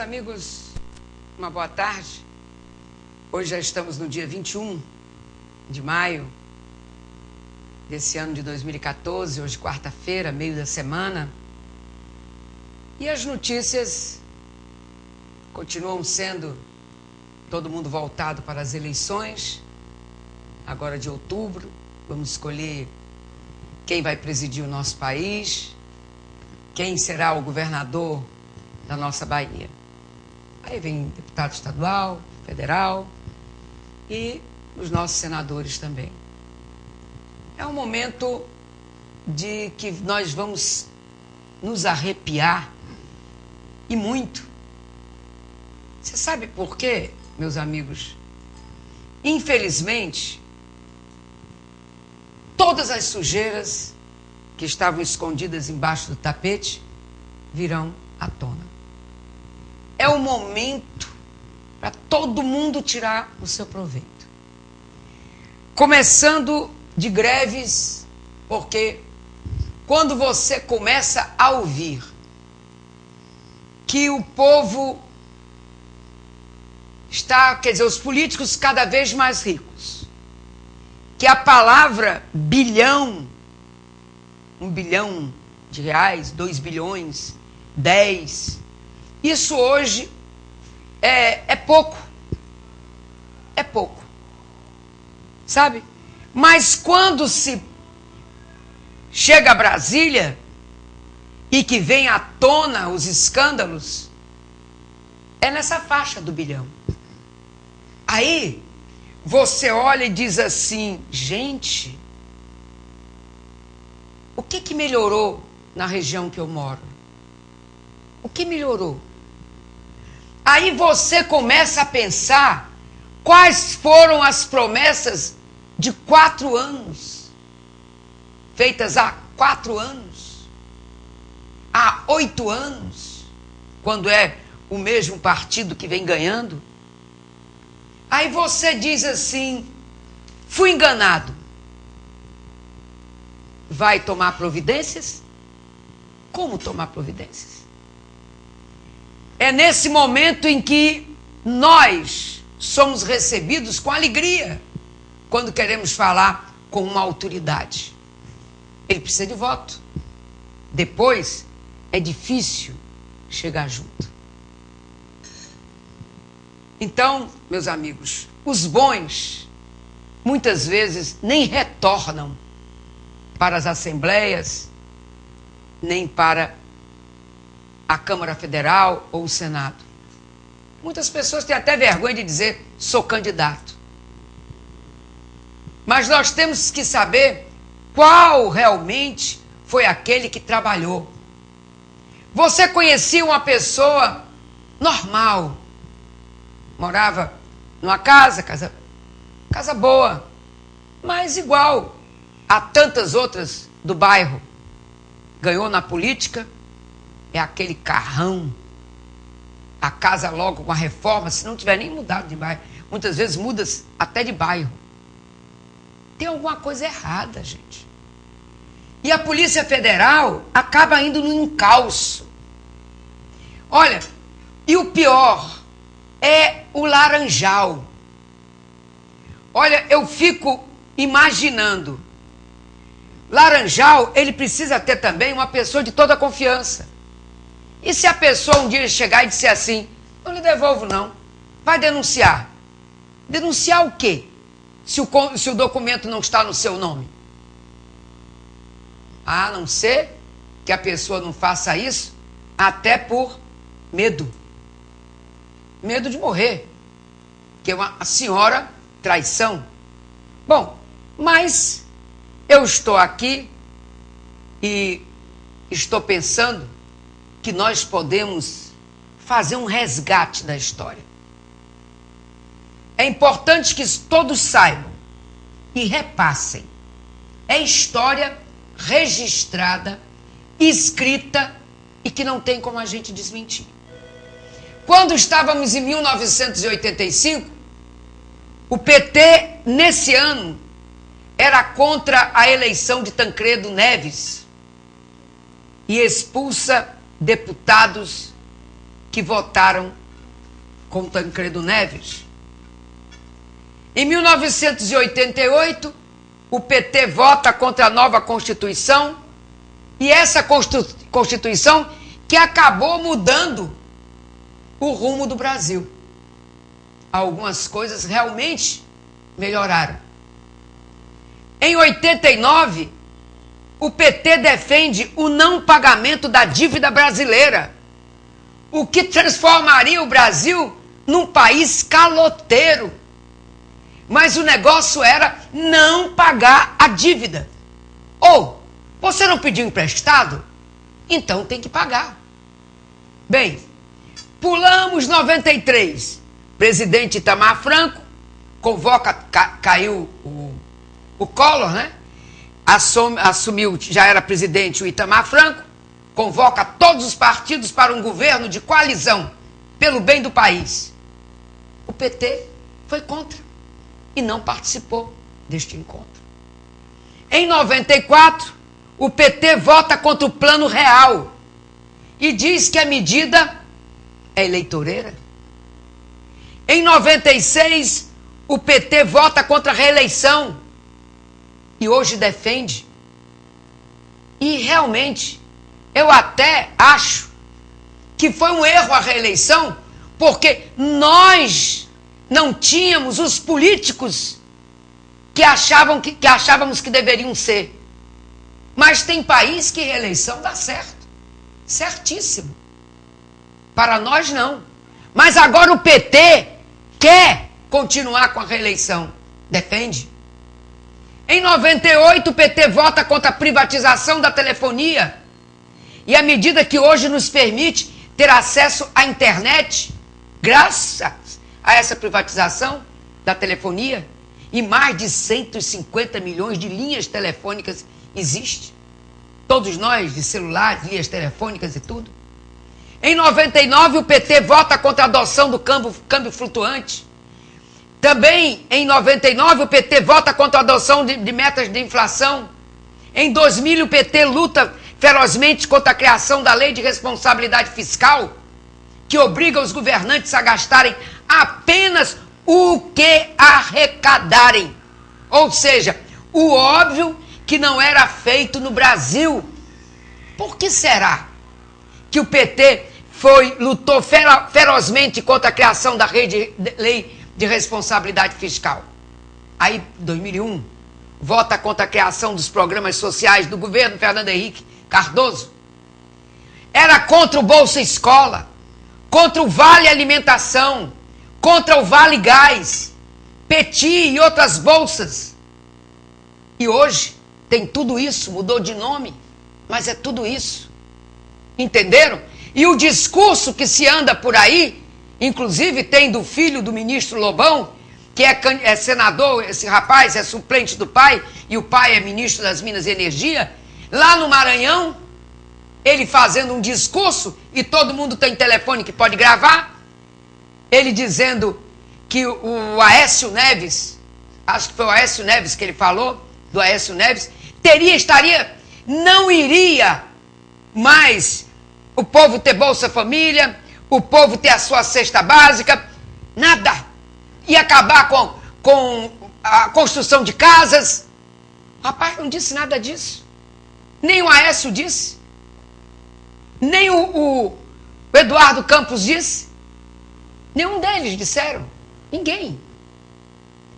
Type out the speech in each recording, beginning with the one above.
amigos, uma boa tarde. Hoje já estamos no dia 21 de maio desse ano de 2014, hoje quarta-feira, meio da semana. E as notícias continuam sendo todo mundo voltado para as eleições, agora de outubro. Vamos escolher quem vai presidir o nosso país, quem será o governador da nossa Bahia. Aí vem deputado estadual, federal e os nossos senadores também. É um momento de que nós vamos nos arrepiar e muito. Você sabe por quê, meus amigos? Infelizmente, todas as sujeiras que estavam escondidas embaixo do tapete virão à tona. É o momento para todo mundo tirar o seu proveito. Começando de greves, porque quando você começa a ouvir que o povo está, quer dizer, os políticos cada vez mais ricos, que a palavra bilhão, 1 bilhão de reais, 2 bilhões, 10, isso hoje é pouco. É pouco. Sabe? Mas quando se chega a Brasília e que vem à tona os escândalos, é nessa faixa do bilhão. Aí você olha e diz assim, gente, o que melhorou na região que eu moro? O que melhorou? Aí você começa a pensar quais foram as promessas de 4 anos, feitas há 4 anos, há 8 anos, quando é o mesmo partido que vem ganhando. Aí você diz assim, fui enganado. Vai tomar providências? Como tomar providências? É nesse momento em que nós somos recebidos com alegria quando queremos falar com uma autoridade. Ele precisa de voto. Depois é difícil chegar junto. Então, meus amigos, os bons muitas vezes nem retornam para as assembleias, nem para a Câmara Federal ou o Senado. Muitas pessoas têm até vergonha de dizer, sou candidato. Mas nós temos que saber qual realmente foi aquele que trabalhou. Você conhecia uma pessoa normal, morava numa casa boa, mas igual a tantas outras do bairro. Ganhou na política, é aquele carrão, a casa logo com a reforma, se não tiver nem mudado de bairro. Muitas vezes muda até de bairro. Tem alguma coisa errada, gente. E a Polícia Federal acaba indo no encalço. Olha, e o pior é o Laranjal. Olha, eu fico imaginando. Laranjal, ele precisa ter também uma pessoa de toda confiança. E se a pessoa um dia chegar e disser assim, não lhe devolvo não, vai denunciar. Denunciar o quê? Se o documento não está no seu nome? A não ser que a pessoa não faça isso, até por medo. Medo de morrer. Que é uma senhora traição. Bom, mas eu estou aqui e estou pensando que nós podemos fazer um resgate da história. É importante que todos saibam e repassem. É história registrada, escrita e que não tem como a gente desmentir. Quando estávamos em 1985, o PT, nesse ano, era contra a eleição de Tancredo Neves e expulsa deputados que votaram com Tancredo Neves. Em 1988, o PT vota contra a nova Constituição, e essa Constituição que acabou mudando o rumo do Brasil. Algumas coisas realmente melhoraram. Em 89, o PT defende o não pagamento da dívida brasileira, o que transformaria o Brasil num país caloteiro. Mas o negócio era não pagar a dívida. Ou, você não pediu emprestado? Então tem que pagar. Bem, pulamos 93. Presidente Itamar Franco convoca, caiu o Collor, né? Assumiu, já era presidente o Itamar Franco, convoca todos os partidos para um governo de coalizão pelo bem do país. O PT foi contra e não participou deste encontro. Em 94, o PT vota contra o Plano Real e diz que a medida é eleitoreira. Em 96, o PT vota contra a reeleição e hoje defende. E realmente, eu até acho que foi um erro a reeleição, porque nós não tínhamos os políticos que achávamos que deveriam ser. Mas tem país que reeleição dá certo. Certíssimo. Para nós, não. Mas agora o PT quer continuar com a reeleição. Defende. Em 98, o PT vota contra a privatização da telefonia. E a medida que hoje nos permite ter acesso à internet, graças a essa privatização da telefonia, e mais de 150 milhões de linhas telefônicas existe. Todos nós, de celulares, linhas telefônicas e tudo. Em 99, o PT vota contra a adoção do câmbio flutuante. Também, em 99, o PT vota contra a adoção de metas de inflação. Em 2000, o PT luta ferozmente contra a criação da Lei de Responsabilidade Fiscal, que obriga os governantes a gastarem apenas o que arrecadarem. Ou seja, o óbvio que não era feito no Brasil. Por que será que o PT lutou ferozmente contra a criação da Lei de Responsabilidade Fiscal? Aí, em 2001, vota contra a criação dos programas sociais do governo Fernando Henrique Cardoso. Era contra o Bolsa Escola, contra o Vale Alimentação, contra o Vale Gás, Petit e outras bolsas. E hoje tem tudo isso, mudou de nome, mas é tudo isso. Entenderam? E o discurso que se anda por aí, inclusive tem do filho do ministro Lobão, que é senador, esse rapaz é suplente do pai, e o pai é ministro das Minas e Energia, lá no Maranhão, ele fazendo um discurso, e todo mundo tem telefone que pode gravar, ele dizendo que o Aécio Neves, acho que foi o Aécio Neves que ele falou, do Aécio Neves, não iria mais o povo ter Bolsa Família, o povo ter a sua cesta básica, nada. Ia acabar com a construção de casas. Rapaz, não disse nada disso. Nem o Aécio disse. Nem o Eduardo Campos disse. Nenhum deles disseram. Ninguém.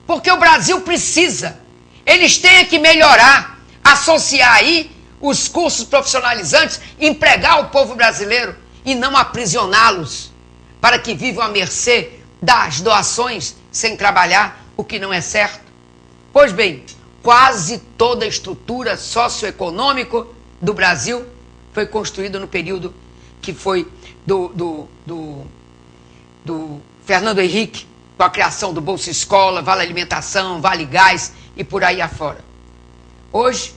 Porque o Brasil precisa. Eles têm que melhorar, associar aí os cursos profissionalizantes, empregar o povo brasileiro e não aprisioná-los para que vivam à mercê das doações sem trabalhar, o que não é certo. Pois bem, quase toda a estrutura socioeconômica do Brasil foi construída no período que foi do Fernando Henrique, com a criação do Bolsa Escola, Vale Alimentação, Vale Gás e por aí afora. Hoje,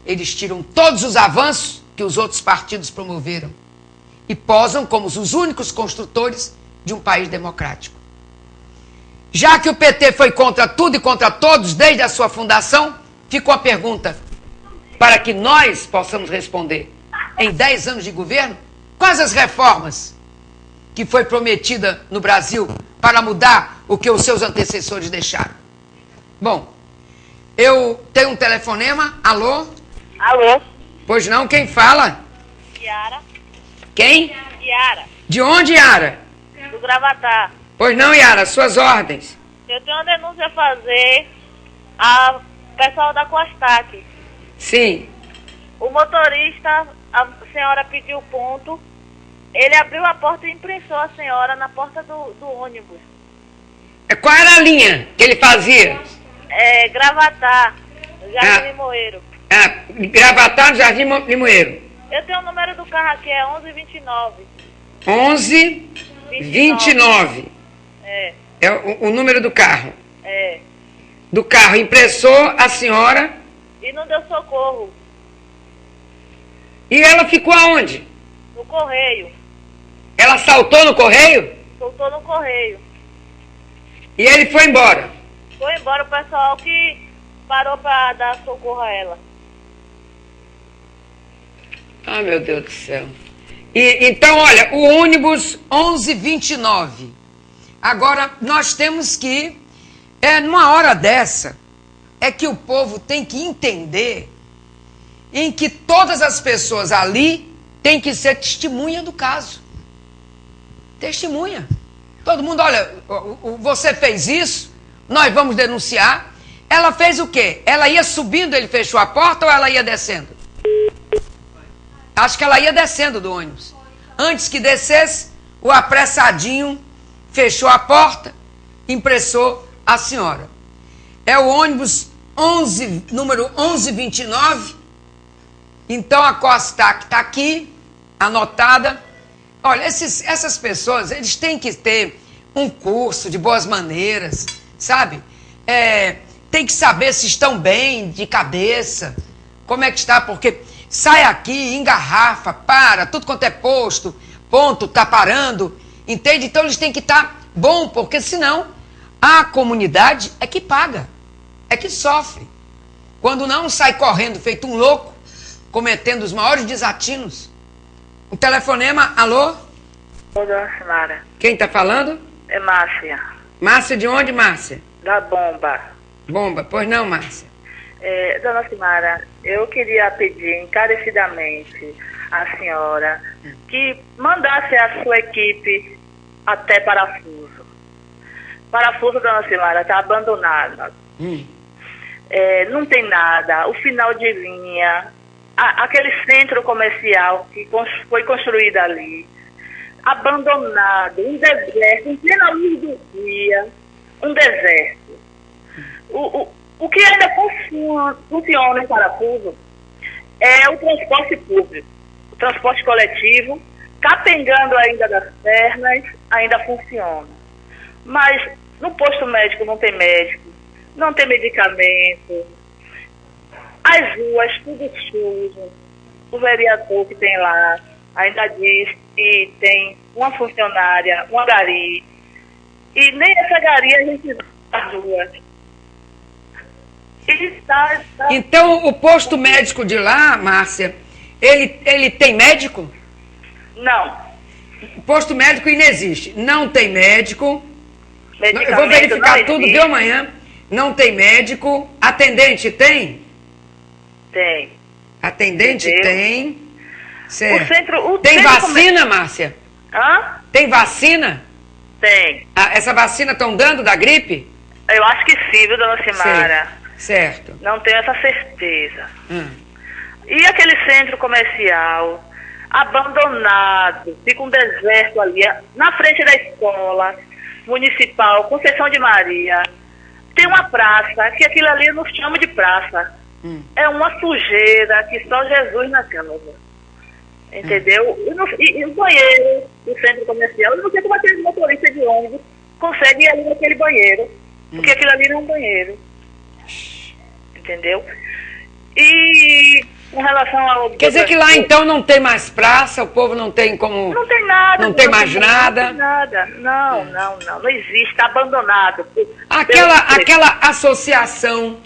eles tiram todos os avanços que os outros partidos promoveram e posam como os únicos construtores de um país democrático. Já que o PT foi contra tudo e contra todos desde a sua fundação, ficou a pergunta para que nós possamos responder. Em 10 anos de governo, quais as reformas que foi prometida no Brasil para mudar o que os seus antecessores deixaram. Bom, eu tenho um telefonema. Alô? Alô? Pois não, quem fala? Yara. Quem? Yara, De onde, Yara? do Gravatar. Pois não, Yara, suas ordens. Eu tenho uma denúncia a fazer ao pessoal da Costac. Sim. O motorista, a senhora pediu ponto, ele abriu a porta e imprensou a senhora na porta do ônibus. Qual era a linha que ele fazia? Gravatar, Jardim Limoeiro. Gravatar no Jardim Limoeiro. Eu tenho o número do carro aqui, é 1129. 1129. É o número do carro. É. Do carro. Impressou a senhora. E não deu socorro. E ela ficou aonde? No correio. Ela saltou no correio? Soltou no correio. E ele foi embora. Foi embora o pessoal que parou para dar socorro a ela. Ah, meu Deus do céu. Então, olha, o ônibus 1129. Agora, nós temos que, numa hora dessa, é que o povo tem que entender em que todas as pessoas ali têm que ser testemunha do caso. Testemunha. Todo mundo, olha, você fez isso, nós vamos denunciar. Ela fez o quê? Ela ia subindo, ele fechou a porta, ou ela ia descendo? Acho que ela ia descendo do ônibus. Antes que descesse, o apressadinho fechou a porta, impressou a senhora. É o ônibus número 1129. Então a Costac está aqui, anotada. Olha, essas pessoas, eles têm que ter um curso de boas maneiras, sabe? Tem que saber se estão bem de cabeça, como é que está, porque sai aqui, engarrafa, para, tudo quanto é ponto, tá parando, entende? Então eles têm que estar bom, porque senão a comunidade é que paga, é que sofre. Quando não, sai correndo feito um louco, cometendo os maiores desatinos. Um telefonema, alô? Ô, dona Simara. Quem tá falando? É Márcia. Márcia de onde, Márcia? Da Bomba. Bomba, pois não, Márcia. Dona Simara, eu queria pedir encarecidamente à senhora que mandasse a sua equipe até Parafuso. Parafuso, dona Simara, está abandonada. Não tem nada. O final de linha, aquele centro comercial que foi construído ali, abandonado, um deserto, em plena luz do dia, um deserto. O que ainda funciona em Parafuso é o transporte público, o transporte coletivo, capengando ainda das pernas, ainda funciona. Mas no posto médico não tem médico, não tem medicamento, as ruas tudo sujo. O vereador que tem lá ainda diz que tem uma funcionária, uma gari, e nem essa gari a gente vê nas ruas. Então, o posto médico de lá, Márcia, ele tem médico? Não. O posto médico inexiste. Não tem médico. Eu vou Medicamento verificar não tudo, existe. viu, amanhã? Não tem médico. Atendente tem? Tem. Atendente Entendeu? tem. Certo. O Tem centro vacina, Márcia? Hã? Tem vacina? Tem. Essa vacina estão dando da gripe? Eu acho que sim, viu, dona Simara? Certo. Não tenho essa certeza. E aquele centro comercial abandonado, fica um deserto ali, na frente da escola municipal, Conceição de Maria. Tem uma praça, que aquilo ali eu não chamo de praça. É uma sujeira que só Jesus na casa. Entendeu? E o banheiro do centro comercial, eu não sei como aquele motorista de ônibus consegue ir ali naquele banheiro. Porque aquilo ali não é um banheiro. Entendeu? E com relação ao... Quer dizer que lá então não tem mais praça, o povo não tem como... Não tem nada. Não tem mais nada? Não tem nada. Não existe, está abandonado. Aquela associação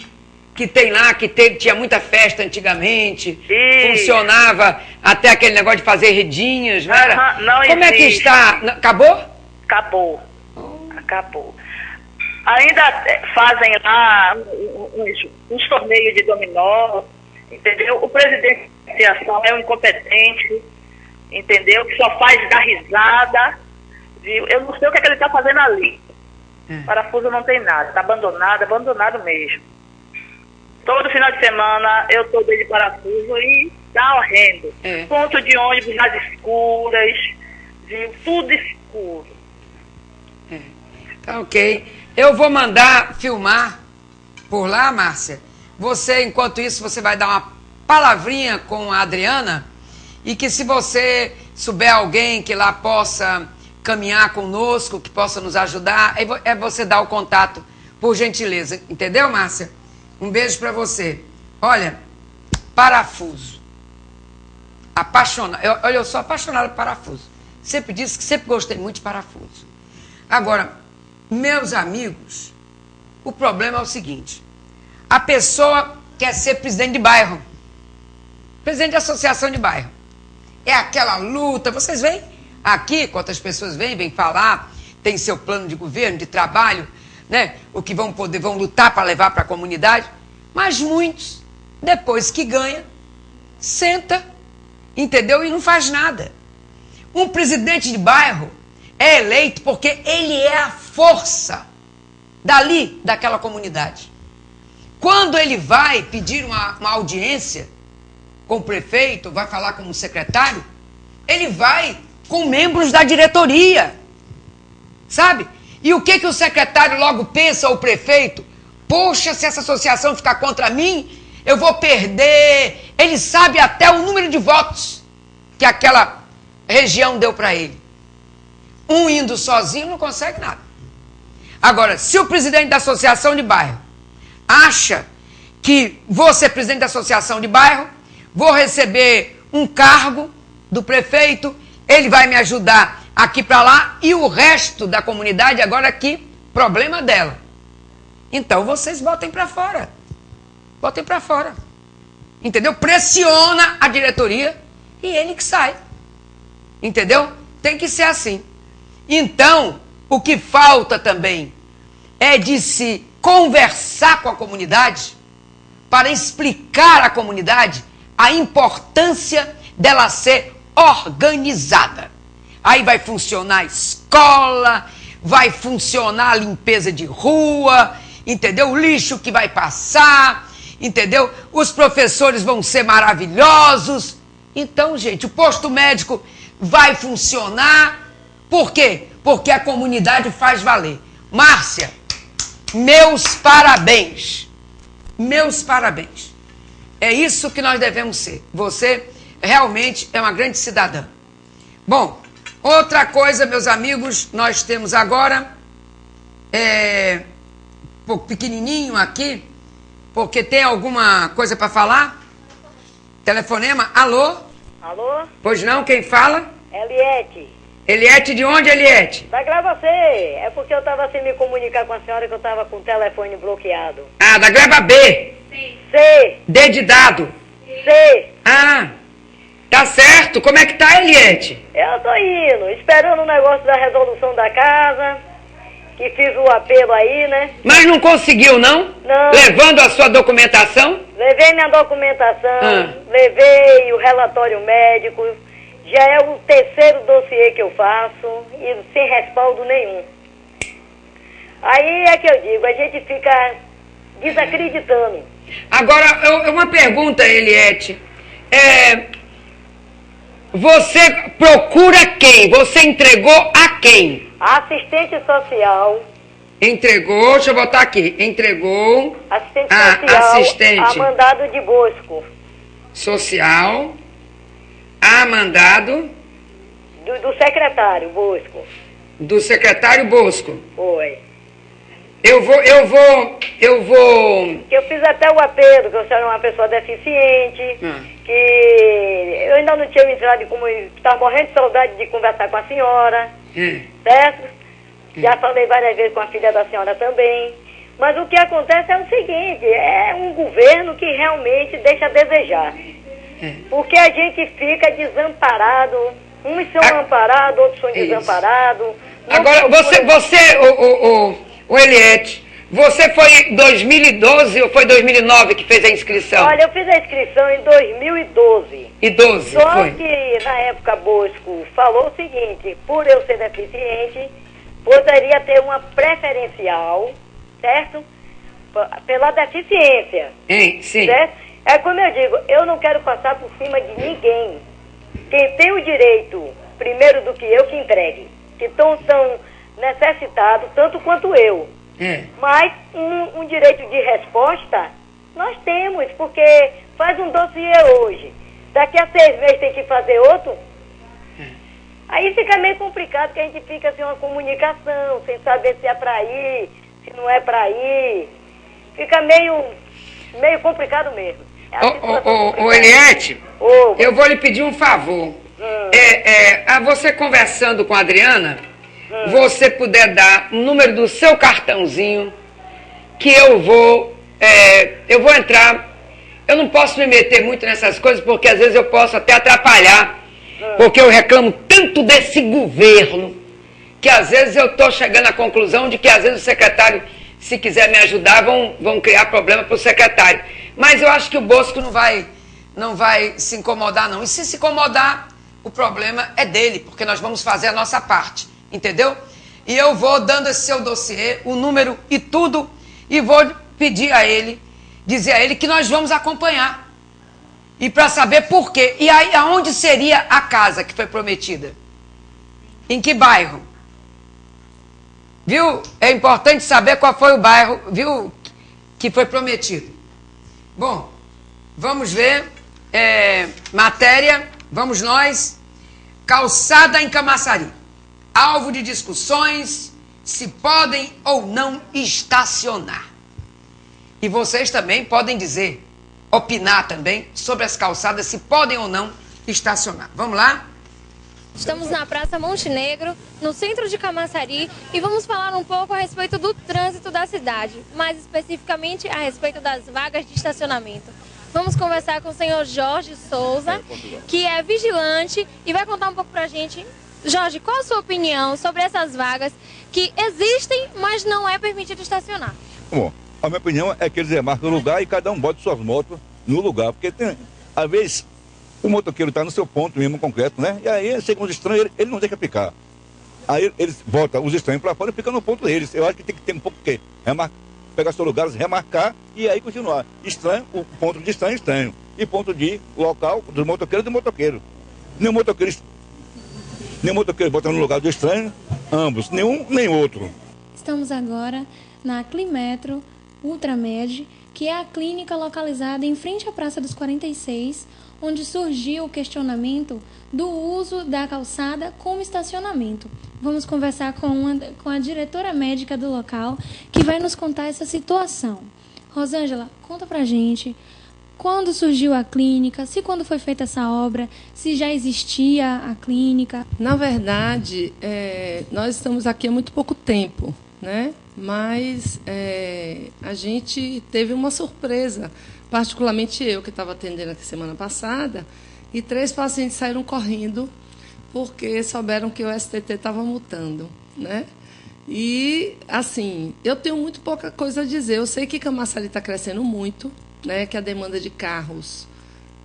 que tem lá, tinha muita festa antigamente, Isso. funcionava até aquele negócio de fazer redinhas, não era? Não Como é que existe. está? Acabou? Acabou. Acabou. Ainda fazem lá uns torneios de dominó, entendeu? O presidente da associação é um incompetente, entendeu? Que só faz dar risada, viu? Eu não sei o que é que ele está fazendo ali. Parafuso não tem nada, está abandonado mesmo. Todo final de semana eu estou dentro de parafuso e está horrendo. Ponto de ônibus nas escuras, viu? Tudo escuro. Tá ok. Eu vou mandar filmar por lá, Márcia. Você, enquanto isso, você vai dar uma palavrinha com a Adriana e que se você souber alguém que lá possa caminhar conosco, que possa nos ajudar, é você dar o contato, por gentileza. Entendeu, Márcia? Um beijo pra você. Olha, parafuso. Apaixonado. Olha, eu sou apaixonado por parafuso. Sempre disse que sempre gostei muito de parafuso. Agora, meus amigos, o problema é o seguinte. A pessoa quer ser presidente de bairro. Presidente de associação de bairro. É aquela luta, vocês veem aqui, quantas pessoas vêm falar, tem seu plano de governo, de trabalho, né? O que vão lutar para levar para a comunidade. Mas muitos, depois que ganha, senta, entendeu? E não faz nada. Um presidente de bairro é eleito porque ele é a força dali, daquela comunidade. Quando ele vai pedir uma audiência com o prefeito, vai falar com o secretário, ele vai com membros da diretoria, sabe? E o que o secretário logo pensa, ou o prefeito? Poxa, se essa associação ficar contra mim, eu vou perder. Ele sabe até o número de votos que aquela região deu para ele. Um indo sozinho não consegue nada. Agora, se o presidente da associação de bairro acha que vou ser presidente da associação de bairro, vou receber um cargo do prefeito, ele vai me ajudar aqui para lá e o resto da comunidade agora aqui, problema dela. Então vocês botem para fora. Botem para fora. Entendeu? Pressiona a diretoria e ele que sai. Entendeu? Tem que ser assim. Então, o que falta também é de se conversar com a comunidade para explicar à comunidade a importância dela ser organizada. Aí vai funcionar a escola, vai funcionar a limpeza de rua, entendeu? O lixo que vai passar, entendeu? Os professores vão ser maravilhosos. Então, gente, o posto médico vai funcionar. Por quê? Porque a comunidade faz valer. Márcia, meus parabéns. Meus parabéns. É isso que nós devemos ser. Você realmente é uma grande cidadã. Bom, outra coisa, meus amigos, nós temos agora, um pouco pequenininho aqui, porque tem alguma coisa para falar? Telefonema, alô? Alô? Pois não, quem fala? Eliette. Eliette, de onde, Eliette? Da Grava-C. É porque eu estava sem me comunicar com a senhora que eu estava com o telefone bloqueado. Ah, da Grava B. C. D de dado. C. Ah, tá certo. Como é que tá, Eliette? Eu tô indo, esperando o negócio da resolução da casa, que fiz o apelo aí, né? Mas não conseguiu, não? Não. Levando a sua documentação? Levei minha documentação, levei o relatório médico, já é o terceiro dossiê que eu faço e sem respaldo nenhum. Aí é que eu digo, a gente fica desacreditando. Agora, uma pergunta, Eliette. Você procura quem? Você entregou a quem? Assistente social. Entregou, deixa eu botar aqui. Entregou Assistente a social assistente a mandado de Bosco. social a mandado Do secretário Bosco. do secretário Bosco. Foi. Eu vou... Que eu fiz até o apelo, que eu sou uma pessoa deficiente, que eu ainda não tinha entrado como estava morrendo de saudade de conversar com a senhora, certo? Já falei várias vezes com a filha da senhora também, Mas o que acontece é o seguinte, é um governo que realmente deixa a desejar. Porque a gente fica desamparado, uns são amparados, outros são desamparados. Agora, o Eliette, você foi em 2012 ou foi 2009 que fez a inscrição? Olha, eu fiz a inscrição em 2012. Só foi. que, na época, Bosco falou o seguinte, por eu ser deficiente, poderia ter uma preferencial, certo? Pela deficiência. Sim. Certo? É como eu digo, eu não quero passar por cima de ninguém. Quem tem o direito, primeiro do que eu, que entregue. Que estão tão necessitados, tanto quanto eu. Mas um direito de resposta, nós temos, porque faz um dossiê hoje. Daqui a 6 meses tem que fazer outro. Aí fica meio complicado, que a gente fica sem uma comunicação, sem saber se é para ir, se não é para ir. Fica meio complicado mesmo. Ô Eliette, eu vou lhe pedir um favor. Você conversando com a Adriana, você puder dar o número do seu cartãozinho, que eu vou entrar. Eu não posso me meter muito nessas coisas, porque às vezes eu posso até atrapalhar, porque eu reclamo tanto desse governo, que às vezes eu estou chegando à conclusão de que às vezes o secretário, se quiser me ajudar, vão criar problema para o secretário. Mas eu acho que o Bosco não vai se incomodar, não. E se incomodar, o problema é dele, porque nós vamos fazer a nossa parte, entendeu? E eu vou dando esse seu dossiê, o número e tudo, e vou pedir a ele, dizer a ele que nós vamos acompanhar. E para saber por quê. E aí, aonde seria a casa que foi prometida? Em que bairro? Viu? É importante saber qual foi o bairro, viu, que foi prometido. Bom, vamos ver. Matéria, vamos nós. Calçada em Camaçari. Alvo de discussões, se podem ou não estacionar. E vocês também podem dizer, opinar também sobre as calçadas, se podem ou não estacionar. Vamos lá? Estamos na Praça Montenegro, no centro de Camaçari, e vamos falar um pouco a respeito do trânsito da cidade, mais especificamente a respeito das vagas de estacionamento. Vamos conversar com o senhor Jorge Souza, que é vigilante, e vai contar um pouco pra gente. Jorge, qual a sua opinião sobre essas vagas que existem, mas não é permitido estacionar? Bom, a minha opinião é que eles remarcam o lugar e cada um bota suas motos no lugar, porque às vezes o motoqueiro está no seu ponto mesmo concreto, né? E aí, segundo os estranhos, ele não deixa ficar. Aí eles botam os estranhos para fora e ficam no ponto deles. Eu acho que tem que ter um pouco o quê? Pegar seus lugares, remarcar e aí continuar. Estranho, o ponto de estranho, estranho. E ponto de local do motoqueiro. Nem o motoqueiro bota no lugar do estranho, ambos, nenhum nem outro. Estamos agora na Climetro Ultramed, que é a clínica localizada em frente à Praça dos 46, onde surgiu o questionamento do uso da calçada como estacionamento. Vamos conversar com a diretora médica do local, que vai nos contar essa situação. Rosângela, conta pra gente quando surgiu a clínica, se quando foi feita essa obra, se já existia a clínica. Na verdade, nós estamos aqui há muito pouco tempo, né? Mas a gente teve uma surpresa, particularmente eu, que estava atendendo aqui semana passada, e 3 pacientes saíram correndo porque souberam que o STT estava multando, né? E, assim, eu tenho muito pouca coisa a dizer. Eu sei que Camaçari está crescendo muito, né? Que a demanda de carros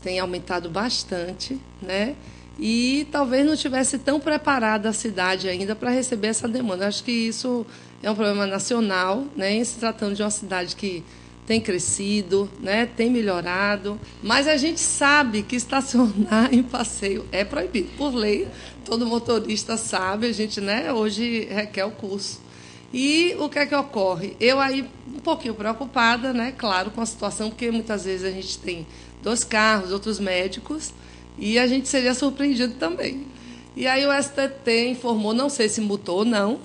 tem aumentado bastante, né? E talvez não tivesse tão preparada a cidade ainda para receber essa demanda. Acho que isso é um problema nacional, né? Em se tratando de uma cidade que tem crescido, né? Tem melhorado, mas a gente sabe que estacionar em passeio é proibido por lei. Todo motorista sabe, a gente, né, hoje requer o curso. E o que é que ocorre? Eu aí um pouquinho preocupada, né, claro, com a situação, porque muitas vezes a gente tem 2 carros, outros médicos, e a gente seria surpreendido também. E aí o STT informou, não sei se multou ou não,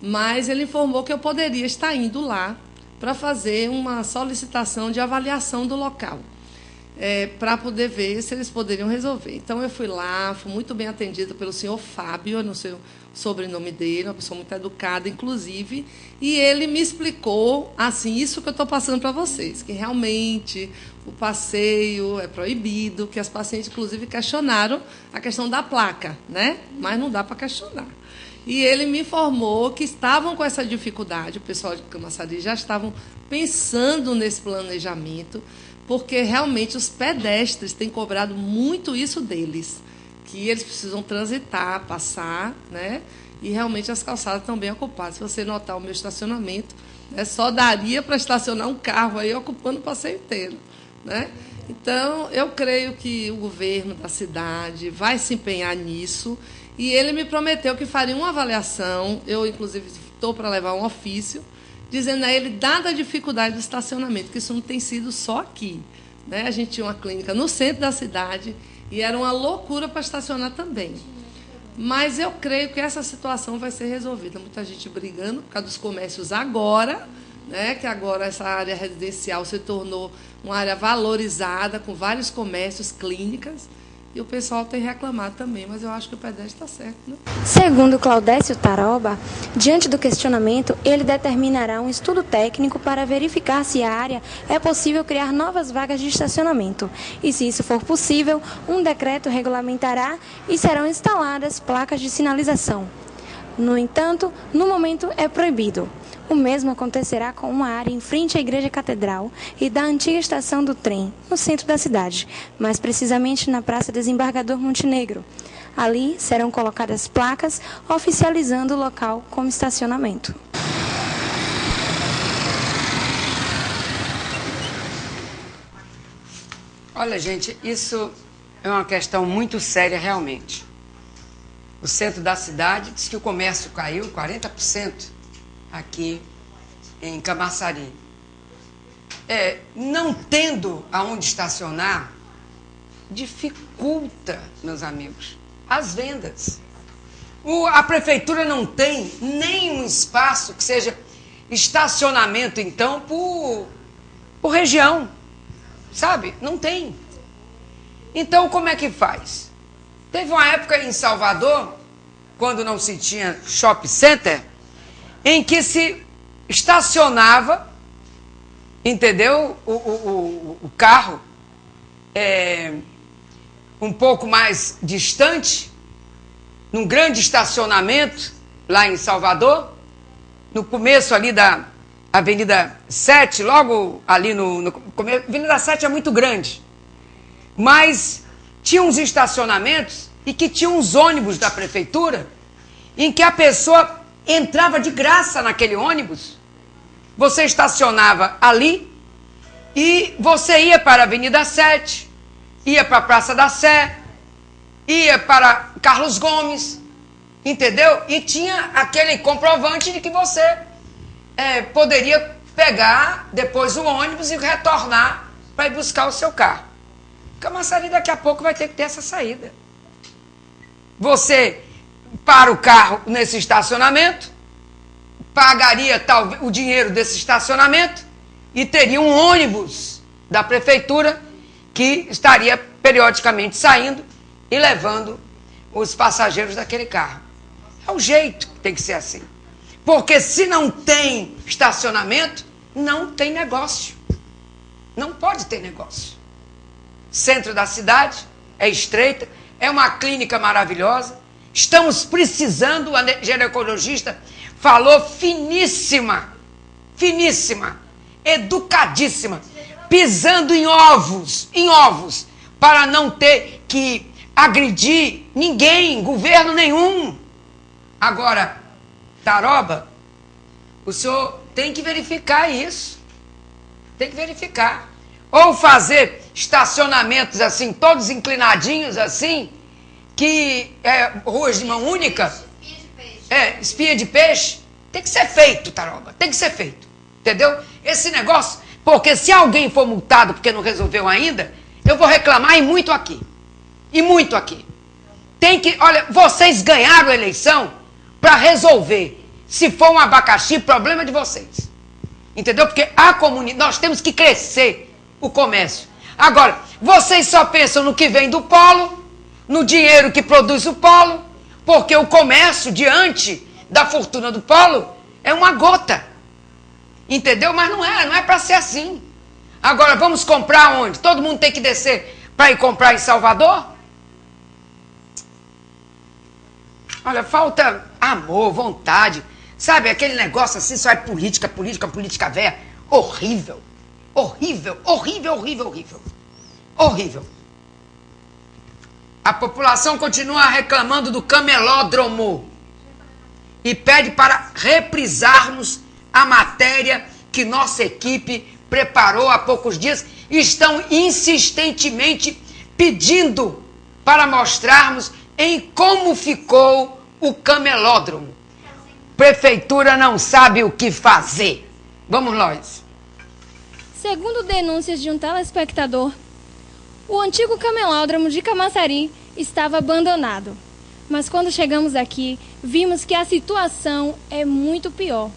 mas ele informou que eu poderia estar indo lá para fazer uma solicitação de avaliação do local. para poder ver se eles poderiam resolver. Então, eu fui lá, fui muito bem atendida pelo senhor Fábio, eu não sei o sobrenome dele, uma pessoa muito educada, inclusive, e ele me explicou, assim, isso que eu estou passando para vocês, que realmente o passeio é proibido, que as pacientes, inclusive, questionaram a questão da placa, né? Mas não dá para questionar. E ele me informou que estavam com essa dificuldade, o pessoal de Camaçari já estavam pensando nesse planejamento, porque realmente os pedestres têm cobrado muito isso deles, que eles precisam transitar, passar, né? E realmente as calçadas estão bem ocupadas. Se você notar o meu estacionamento, né, só daria para estacionar um carro aí ocupando o passeio inteiro, né? Então, eu creio que o governo da cidade vai se empenhar nisso, e ele me prometeu que faria uma avaliação. Eu, inclusive, estou para levar um ofício, dizendo a ele, dada a dificuldade do estacionamento, que isso não tem sido só aqui, né? A gente tinha uma clínica no centro da cidade e era uma loucura para estacionar também. Mas eu creio que essa situação vai ser resolvida. Muita gente brigando por causa dos comércios agora, né? Que agora essa área residencial se tornou uma área valorizada, com vários comércios, clínicas, e o pessoal tem reclamado também, mas eu acho que o pedestre está certo, né? Segundo Claudécio Taroba, diante do questionamento, ele determinará um estudo técnico para verificar se a área é possível criar novas vagas de estacionamento. E, se isso for possível, um decreto regulamentará e serão instaladas placas de sinalização. No entanto, no momento é proibido. O mesmo acontecerá com uma área em frente à Igreja Catedral e da antiga estação do trem, no centro da cidade, mais precisamente na Praça Desembargador Montenegro. Ali serão colocadas placas oficializando o local como estacionamento. Olha, gente, isso é uma questão muito séria realmente. O centro da cidade diz que o comércio caiu 40% aqui em Camaçari. Não tendo aonde estacionar, dificulta, meus amigos, as vendas. A prefeitura não tem nenhum espaço que seja estacionamento, então, por região, sabe? Não tem. Então, como é que faz? Teve uma época em Salvador, quando não se tinha shopping center, em que se estacionava, entendeu, o carro um pouco mais distante, num grande estacionamento, lá em Salvador, no começo ali da Avenida 7, logo ali no começo. A Avenida 7 é muito grande, mas tinha uns estacionamentos e que tinha uns ônibus da prefeitura, em que a pessoa entrava de graça naquele ônibus, você estacionava ali e você ia para a Avenida 7, ia para a Praça da Sé, ia para Carlos Gomes, entendeu? E tinha aquele comprovante de que você poderia pegar depois o ônibus e retornar para ir buscar o seu carro. Camaçari daqui a pouco vai ter que ter essa saída. Você para o carro nesse estacionamento, pagaria talvez o dinheiro desse estacionamento e teria um ônibus da prefeitura que estaria periodicamente saindo e levando os passageiros daquele carro. É o jeito que tem que ser assim. Porque se não tem estacionamento, não tem negócio. Não pode ter negócio. Centro da cidade é estreita, é uma clínica maravilhosa. Estamos precisando, a ginecologista falou finíssima, educadíssima, pisando em ovos, para não ter que agredir ninguém, governo nenhum. Agora, Taroba, o senhor tem que verificar isso. Tem que verificar. Ou fazer estacionamentos assim, todos inclinadinhos assim, que ruas de mão única, espinha de peixe, tem que ser feito, Taroba, tem que ser feito, entendeu? Esse negócio, porque se alguém for multado porque não resolveu ainda, eu vou reclamar e muito aqui, Tem que, olha, vocês ganharam a eleição para resolver, se for um abacaxi, problema de vocês, entendeu? Porque a comunidade, nós temos que crescer o comércio. Agora, vocês só pensam no que vem do polo, no dinheiro que produz o polo, porque o comércio diante da fortuna do polo é uma gota. Entendeu? Mas não é para ser assim. Agora, vamos comprar onde? Todo mundo tem que descer para ir comprar em Salvador? Olha, falta amor, vontade. Sabe, aquele negócio assim, só é política velha. Horrível. Horrível. A população continua reclamando do camelódromo e pede para reprisarmos a matéria que nossa equipe preparou há poucos dias. Estão insistentemente pedindo para mostrarmos em como ficou o camelódromo. Prefeitura não sabe o que fazer. Vamos nós. Segundo denúncias de um telespectador, o antigo camelódromo de Camaçari estava abandonado. Mas quando chegamos aqui, vimos que a situação é muito pior.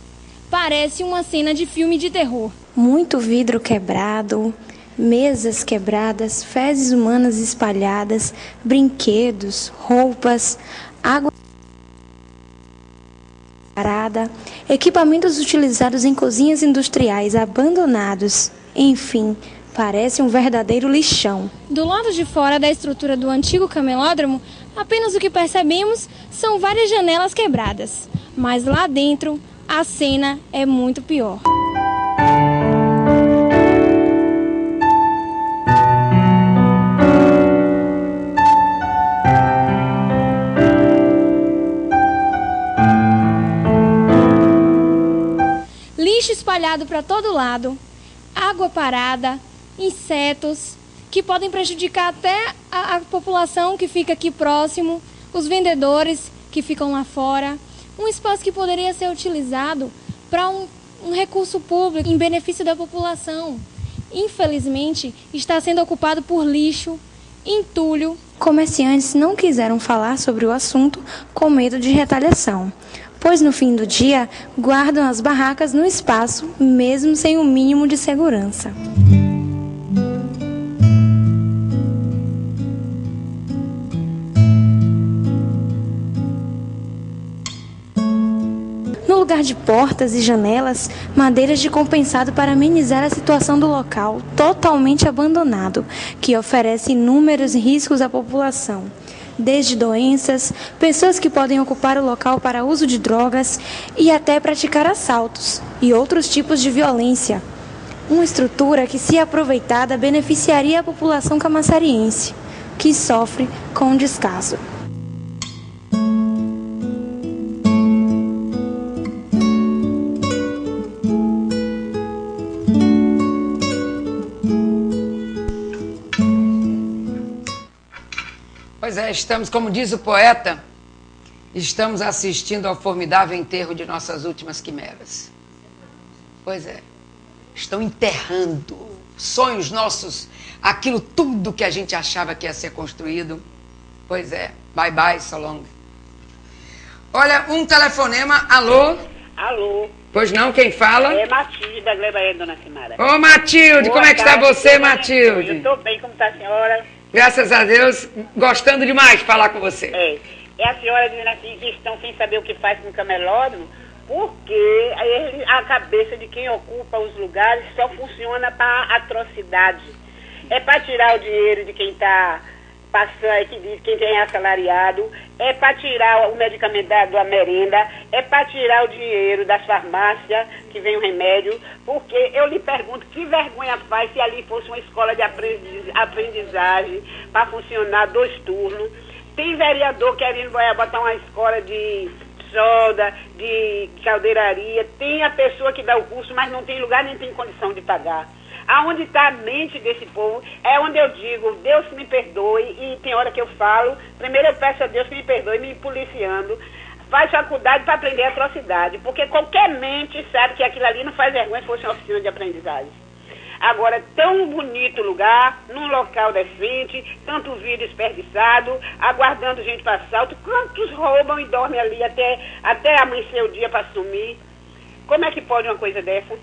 Parece uma cena de filme de terror. Muito vidro quebrado, mesas quebradas, fezes humanas espalhadas, brinquedos, roupas, água parada, equipamentos utilizados em cozinhas industriais abandonados. Enfim, parece um verdadeiro lixão. Do lado de fora da estrutura do antigo camelódromo, apenas o que percebemos são várias janelas quebradas. Mas lá dentro, a cena é muito pior. Lixo espalhado para todo lado, água parada, insetos que podem prejudicar até a população que fica aqui próximo, os vendedores que ficam lá fora. Um espaço que poderia ser utilizado para um recurso público em benefício da população. Infelizmente, está sendo ocupado por lixo, entulho. Comerciantes não quiseram falar sobre o assunto com medo de retaliação, pois no fim do dia guardam as barracas no espaço, mesmo sem o mínimo de segurança. No lugar de portas e janelas, madeiras de compensado para amenizar a situação do local, totalmente abandonado, que oferece inúmeros riscos à população. Desde doenças, pessoas que podem ocupar o local para uso de drogas e até praticar assaltos e outros tipos de violência. Uma estrutura que, se aproveitada, beneficiaria a população camaçariense, que sofre com o descaso. Pois é, estamos, como diz o poeta, estamos assistindo ao formidável enterro de nossas últimas quimeras. Pois é, estão enterrando sonhos nossos, aquilo tudo que a gente achava que ia ser construído. Pois é, bye bye, so long. Olha, um telefonema, alô? Alô? Pois não, quem fala? É Matilde, da Glebaia, dona Simara. Ô Matilde, como é que está você, Matilde? Eu estou bem, como está a senhora? Graças a Deus, gostando demais de falar com você. É a senhora dizendo assim que estão sem saber o que faz com o camelódromo, porque a cabeça de quem ocupa os lugares só funciona para atrocidade. É para tirar o dinheiro de quem está passando, quem tem assalariado, é para tirar o medicamento da merenda, é para tirar o dinheiro das farmácias, que vem o remédio, porque eu lhe pergunto, que vergonha faz se ali fosse uma escola de aprendizagem para funcionar 2 turnos. Tem vereador querendo botar uma escola de solda, de caldeiraria, tem a pessoa que dá o curso, mas não tem lugar nem tem condição de pagar. Aonde está a mente desse povo é onde eu digo, Deus me perdoe, e tem hora que eu falo, primeiro eu peço a Deus que me perdoe, me policiando, faz faculdade para aprender atrocidade, porque qualquer mente sabe que aquilo ali não faz vergonha se fosse uma oficina de aprendizagem. Agora, tão bonito lugar, num local decente, tanto vidro desperdiçado, aguardando gente para assalto, quantos roubam e dormem ali até amanhecer o dia para sumir? Como é que pode uma coisa dessa?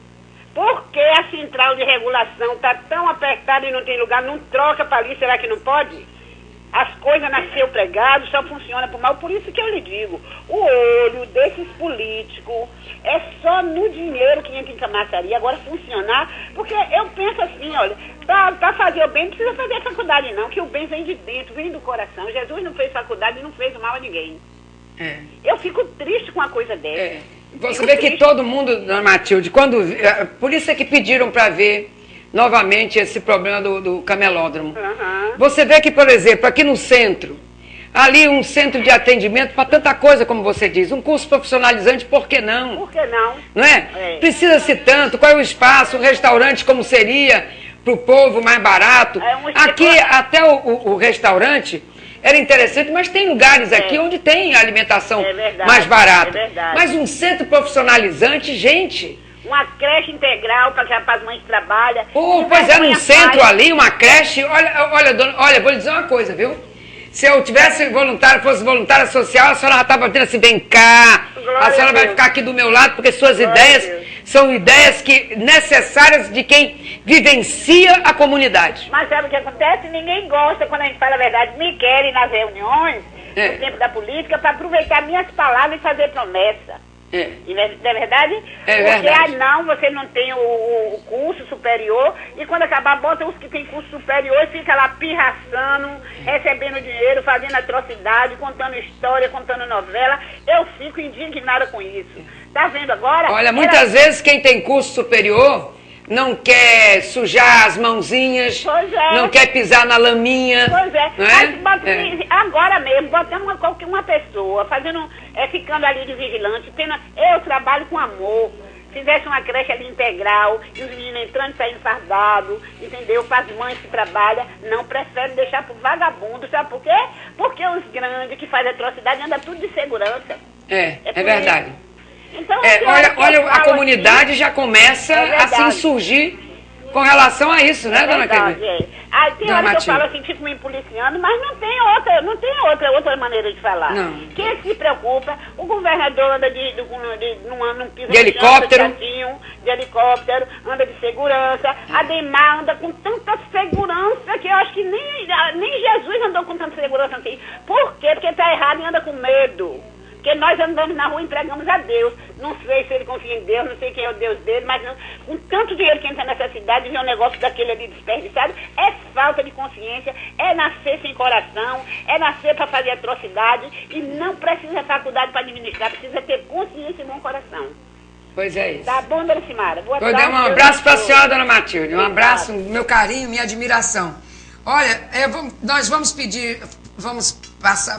Por que a central de regulação está tão apertada e não tem lugar, não troca para ali, será que não pode? As coisas nasceu pregado, só funciona por mal. Por isso que eu lhe digo, o olho desses políticos é só no dinheiro que entra em Camaçari. Agora funcionar, porque eu penso assim, olha, para fazer o bem não precisa fazer faculdade não, que o bem vem de dentro, vem do coração. Jesus não fez faculdade e não fez mal a ninguém. Eu fico triste com uma coisa dessa. Você vê que todo mundo, dona Matilde, por isso é que pediram para ver novamente esse problema do camelódromo. Você vê que, por exemplo, aqui no centro, ali um centro de atendimento para tanta coisa, como você diz, um curso profissionalizante, por que não? Por que não? Não é? Precisa-se tanto, qual é o espaço, um restaurante como seria para o povo mais barato? Aqui até o restaurante era interessante, mas tem lugares aqui onde tem alimentação mais barata. Mas um centro profissionalizante, gente... Uma creche integral para as mães que trabalham. Pois é, num centro ali, uma creche. Olha, vou lhe dizer uma coisa, viu? Se eu fosse voluntária social, a senhora já estava dizendo assim, vem cá, a senhora vai ficar aqui do meu lado, porque suas ideias são ideias necessárias de quem vivencia a comunidade. Mas sabe o que acontece? Ninguém gosta, quando a gente fala a verdade, me querem nas reuniões, no tempo da política, para aproveitar minhas palavras e fazer promessa. Não é verdade? Porque, não, você não tem o curso superior, e quando acabar, bota os que tem curso superior e fica lá pirraçando, recebendo dinheiro, fazendo atrocidade, contando história, contando novela. Eu fico indignada com isso. Tá vendo agora? Olha, muitas vezes quem tem curso superior não quer sujar as mãozinhas, não quer pisar na laminha. Pois é, mas agora mesmo, botando uma pessoa, ficando ali de vigilante, eu trabalho com amor. Fizesse uma creche ali integral, e os meninos entrando e saindo fardados, entendeu? Para as mães que trabalham, não preferem deixar pro vagabundo, sabe por quê? Porque os grandes que fazem atrocidade andam tudo de segurança. É verdade. Então, olha, a comunidade já começa a se insurgir com relação a isso, né, dona Cleide? Tem hora que eu falo assim, fico me policiando, mas não tem outra maneira de falar. Não. Quem se preocupa, o governador anda num piso de helicóptero, anda de segurança, a Demar anda com tanta segurança que eu acho que nem Jesus andou com tanta segurança assim. Por quê? Porque tá errado e anda com medo. Porque nós andamos na rua e entregamos a Deus. Não sei se ele confia em Deus, não sei quem é o Deus dele, mas não, com tanto dinheiro que entra nessa cidade, ver um negócio daquele ali desperdiçado, é falta de consciência, é nascer sem coração, é nascer para fazer atrocidade, e não precisa faculdade para administrar, precisa ter consciência e bom coração. Pois é isso. Tá bom, dona Simara? Boa tarde. Um abraço para a senhora, dona Matilde. Um abraço, meu carinho, minha admiração. Olha, nós vamos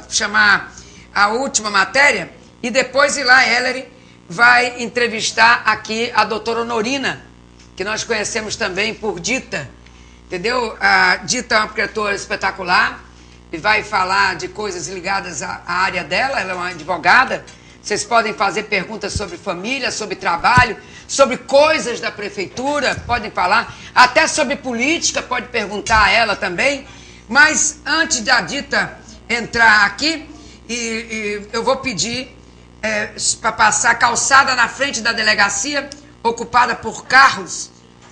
chamar a última matéria, e depois a Ellery vai entrevistar aqui a doutora Honorina, que nós conhecemos também por Dita, entendeu? A Dita é uma escritora espetacular e vai falar de coisas ligadas à área dela. Ela é uma advogada. Vocês podem fazer perguntas sobre família, sobre trabalho, sobre coisas da prefeitura, podem falar, até sobre política, pode perguntar a ela também. Mas antes da Dita entrar aqui, eu vou pedir para passar a calçada na frente da delegacia, ocupada por carros,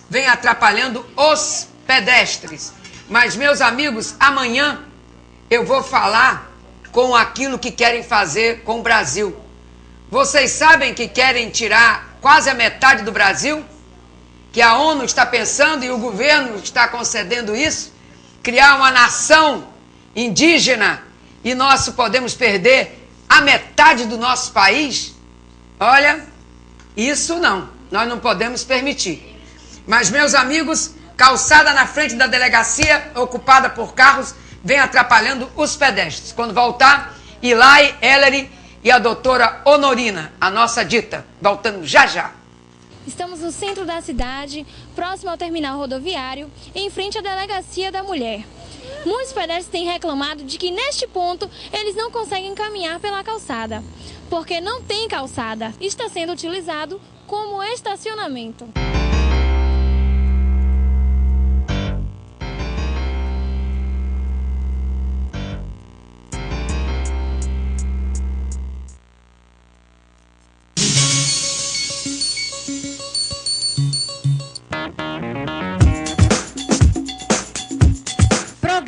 vem atrapalhando os pedestres. Mas, meus amigos, amanhã eu vou falar com aquilo que querem fazer com o Brasil. Vocês sabem que querem tirar quase a metade do Brasil? Que a ONU está pensando e o governo está concedendo isso? Criar uma nação indígena e nós podemos perder a metade do nosso país? Olha, isso não, nós não podemos permitir. Mas, meus amigos, calçada na frente da delegacia, ocupada por carros, vem atrapalhando os pedestres. Quando voltar, Ilai, Ellery e a doutora Honorina, a nossa Dita, voltando já já. Estamos no centro da cidade, próximo ao terminal rodoviário, em frente à Delegacia da Mulher. Muitos pedestres têm reclamado de que neste ponto eles não conseguem caminhar pela calçada, porque não tem calçada, está sendo utilizado como estacionamento.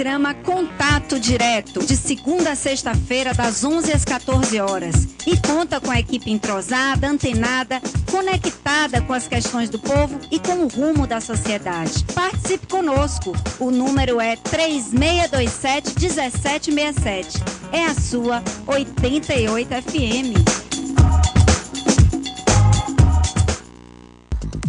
programa Contato Direto, de segunda a sexta-feira, das 11 às 14 horas. E conta com a equipe entrosada, antenada, conectada com as questões do povo e com o rumo da sociedade. Participe conosco. O número é 3627-1767. É a sua 88 FM.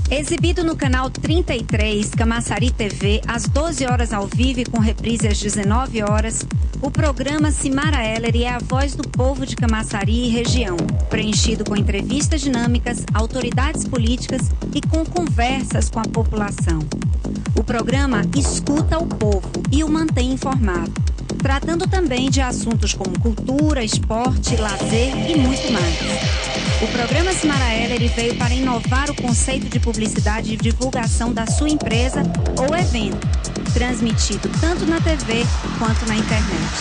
Exibido no canal 33, Camaçari TV, às 12 horas ao vivo e com reprise às 19 horas, o programa Cimara Heller é a voz do povo de Camaçari e região, preenchido com entrevistas dinâmicas, autoridades políticas e com conversas com a população. O programa escuta o povo e o mantém informado, tratando também de assuntos como cultura, esporte, lazer e muito mais. O programa Cimara Heller veio para inovar o conceito de publicidade e divulgação da sua empresa ou evento, transmitido tanto na TV quanto na internet.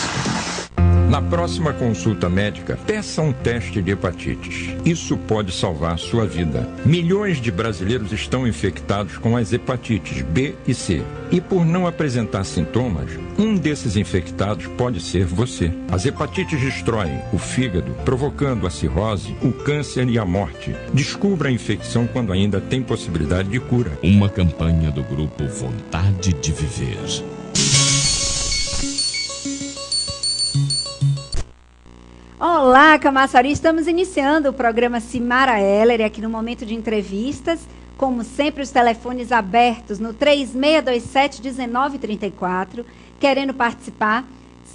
Na próxima consulta médica, peça um teste de hepatites. Isso pode salvar sua vida. Milhões de brasileiros estão infectados com as hepatites B e C. E por não apresentar sintomas, um desses infectados pode ser você. As hepatites destroem o fígado, provocando a cirrose, o câncer e a morte. Descubra a infecção quando ainda tem possibilidade de cura. Uma campanha do grupo Vontade de Viver. Olá, Camaçari, estamos iniciando o programa Cimara Heller aqui no momento de entrevistas. Como sempre, os telefones abertos no 3627-1934. Querendo participar,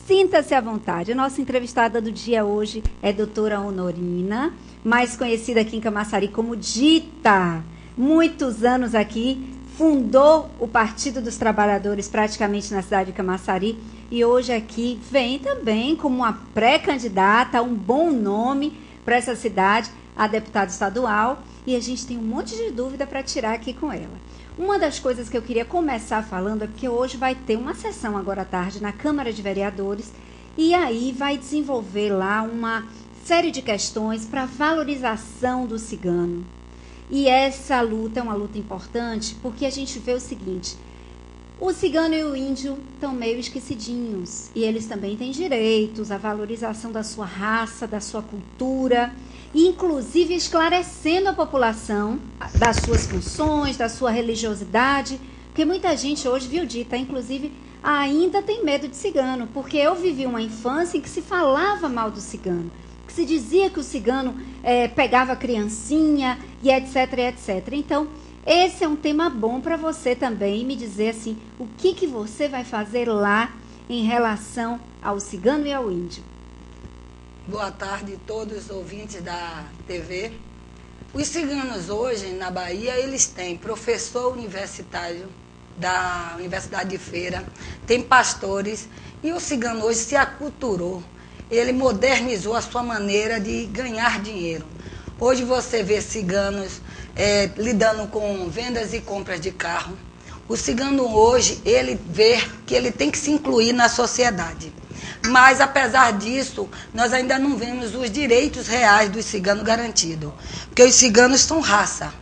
sinta-se à vontade. A nossa entrevistada do dia hoje é a doutora Honorina, mais conhecida aqui em Camaçari como Dita. Muitos anos aqui, fundou o Partido dos Trabalhadores praticamente na cidade de Camaçari. E hoje aqui vem também como uma pré-candidata, um bom nome para essa cidade, a deputada estadual. E a gente tem um monte de dúvida para tirar aqui com ela. Uma das coisas que eu queria começar falando é porque hoje vai ter uma sessão agora à tarde na Câmara de Vereadores. E aí vai desenvolver lá uma série de questões para valorização do cigano. E essa luta é uma luta importante porque a gente vê o seguinte: o cigano e o índio estão meio esquecidinhos e eles também têm direitos, a valorização da sua raça, da sua cultura, e inclusive esclarecendo a população das suas funções, da sua religiosidade, porque muita gente hoje, viu, Dita, inclusive ainda tem medo de cigano, porque eu vivi uma infância em que se falava mal do cigano, que se dizia que o cigano pegava criancinha e etc, etc. Então, esse é um tema bom para você também me dizer assim, o que você vai fazer lá em relação ao cigano e ao índio. Boa tarde a todos os ouvintes da TV. Os ciganos hoje na Bahia, eles têm professor universitário da Universidade de Feira, tem pastores, e o cigano hoje se aculturou, ele modernizou a sua maneira de ganhar dinheiro. Hoje você vê ciganos lidando com vendas e compras de carro. O cigano hoje, ele vê que ele tem que se incluir na sociedade. Mas, apesar disso, nós ainda não vemos os direitos reais dos ciganos garantidos. Porque os ciganos são raça.